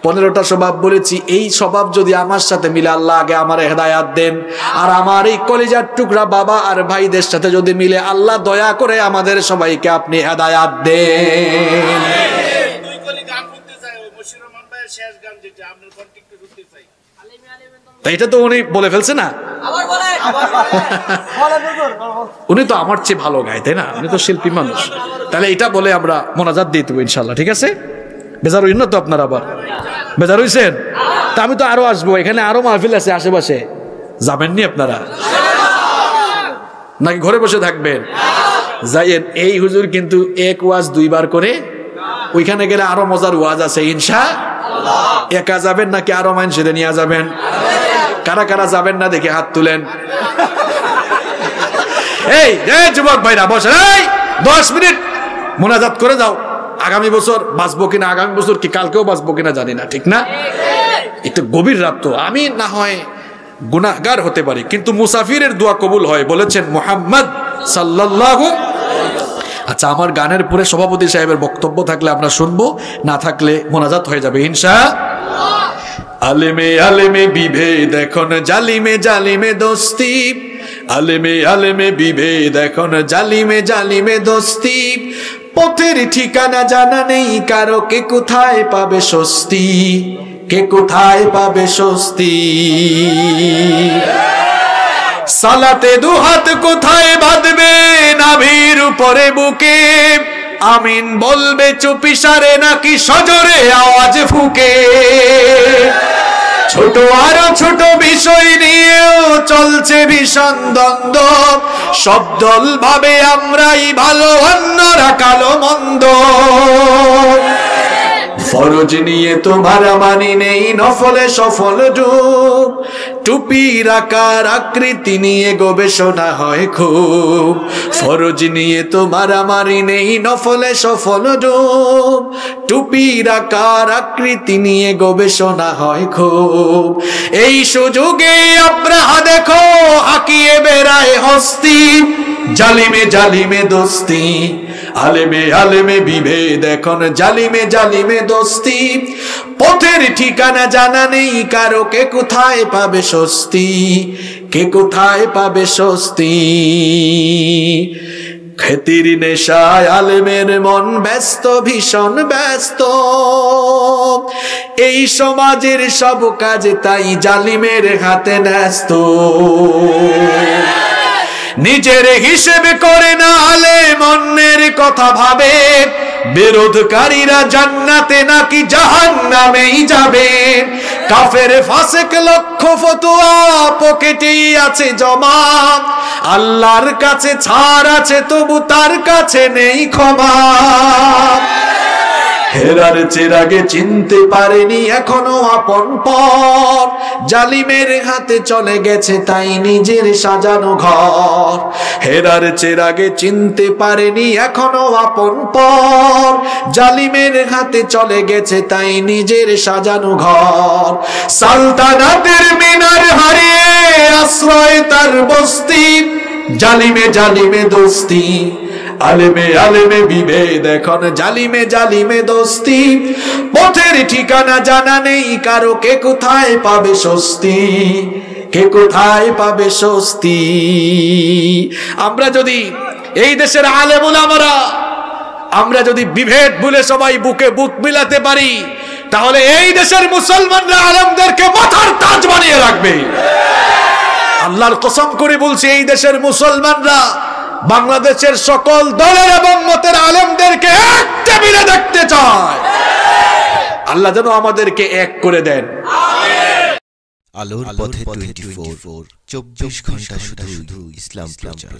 15টা স্বভাব বলেছি, এই স্বভাব যদি আমার সাথে মিলে আল্লাহ আগে আমার হেদায়াত দেন, আর আমার এই কলিজার টুকরা বাবা আর ভাইদের সাথে যদি মিলে আল্লাহ দয়া করে আমাদের সবাইকে আপনি হেদায়াত দেন। এটা তো উনি বলে ফেলছে না, উনি তো আমার চেয়ে ভালো গায়, তাই না? উনি তো শিল্পী মানুষ, তাহলে এটা বলে আমরা মোনাজাত দিয়ে দেবো ইনশাল্লাহ, ঠিক আছে? বেজার হইন না তো আপনারা? আবার বেজার হইছেন? তা আমি তো আরো আসবো, এখানে আরো মাহফিল আছে আশেপাশে, যাবেননি আপনারা নাকি ঘরে বসে থাকবেন? যাইয়েন। এই হুজুর কিন্তু এক ওয়াজ 2 বার করে, ওইখানে গেলে আরো মজার ওয়াজ আছে ইনশাআল্লাহ। একা যাবেন নাকি আরো মানুষের নিয়ে যাবেন? কারা কারা যাবেন না দেখে হাত তুলেন। এই যুবক ভাইরা বসেন, এই 10 মিনিট মোনাজাত করে যাও। আগামী বছর বাঁচবো কিনা, আগামী বছর কি কালকেও বাঁচবো কিনা জানি না, ঠিক না? একটু গভীর রাত তো, আমি না হয় গুনাহগার হতে পারি, কিন্তু মুসাফিরের দোয়া কবুল হয় বলেছেন মুহাম্মদ সাল্লাল্লাহু। আচ্ছা, আমার গানের পরে সভাপতি সাহেবের বক্তব্য থাকলে আমরা শুনবো, না থাকলে মোনাজাত হয়ে যাবে ইনশাআল্লাহ। আলেমে আলেমে বিভেদ এখন জালিমে জালিমে দোস্তি, আলেমে আলেমে বিভেদ এখন জালিমে জালিমে দোস্তি, পথের ঠিকানা জানা নেই কারো, কে কোথায় পাবে স্বস্তি, কে কোথায় পাবে স্বস্তি। সালাতে দুহাত কোথায় বাঁধবে নাভির উপরে বুকে, আমিন বলবে চুপিসারে নাকি সজোরে আওয়াজ ফুকে। ছোট আরো ছোট বিষয় নিয়েও চলছে ভীষণ দ্বন্দ্ব, সব দল ভাবে আমরাই ভালো অন্যরা কালো মন্দ। ফরজ নিয়ে তোমার মানি নেই নফলে সফল ডুব, টুপির আকার আকৃতি নিয়ে গবেষণা হয় খুব। ফরজ নিয়ে তোমার মানি নেই নফলে সফল ডুব, টুপির আকার আকৃতি নিয়ে গবেষণা হয় খুব। এই সুযোগে আব্রাহা দেখো হাকিয়ে বেড়ায় হস্তি, জালিমে জালিমে দোস্তি, আলেমে আলেমে বিভেদ এখন জালিমে জালিমে দোস্তি, পথের ঠিকানা জানা নেই কারো, কে কোথায় পাবে স্বস্তি, কে কোথায় পাবে স্বস্তি। খ্যাতির নেশায় আলেমের মন ব্যস্ত ভীষণ ব্যস্ত, এই সমাজের সব কাজে তাই জালিমের হাতে ন্যস্ত। নিজের হিসেব করে না আলেম অন্যের কথা ভাবে, বিরোধকারীরা জান্নাতে নাকি জাহান্নামেই যাবে। কাফের ফাসিক লক্ষ ফতোয়া পকেটেই আছে জমা, আল্লাহর কাছে ছাড় আছে তবু তার কাছে নেই ক্ষমা। হেরার চেরাগে চিনতে পারেনি এখনো আপন পর, জালিমের হাতে চলে গেছে তাই নিজের সাজানো ঘর। হেরার চেরাগে চিনতে পারেনি এখনো আপন পর, জালিমের হাতে চলে গেছে তাই নিজের সাজানো ঘর। সালতানাতের মিনার হারিয়ে আশ্রয় তার বস্তি, জালিমে জালিমে দোস্তি, আলেমে আলেমে বিভেদ এখন জালিমে জালিমে দোস্তি। পথের ঠিকানা জানা নেই কারো, কে কোথায় পাবে স্বস্তি, কে কোথায় পাবে স্বস্তি। আমরা যদি এই দেশের আলেম উলামারা আমরা যদি বিভেদ ভুলে সবাই বুকে বুক মিলাতে পারি, তাহলে এই দেশের মুসলমানরা আলেমদেরকে মাথার তাজ বানিয়ে রাখবে। আল্লাহর কসম করে বলছি, এই দেশের মুসলমানরা বাংলাদেশের সকল দলের এবং মতের আলেমদেরকে এক টেবিলে দেখতে চায়। আল্লাহ যেন আমাদেরকে এক করে দেন। আলোর পথে 24 24 ঘন্টা শুধু ইসলাম প্রচার।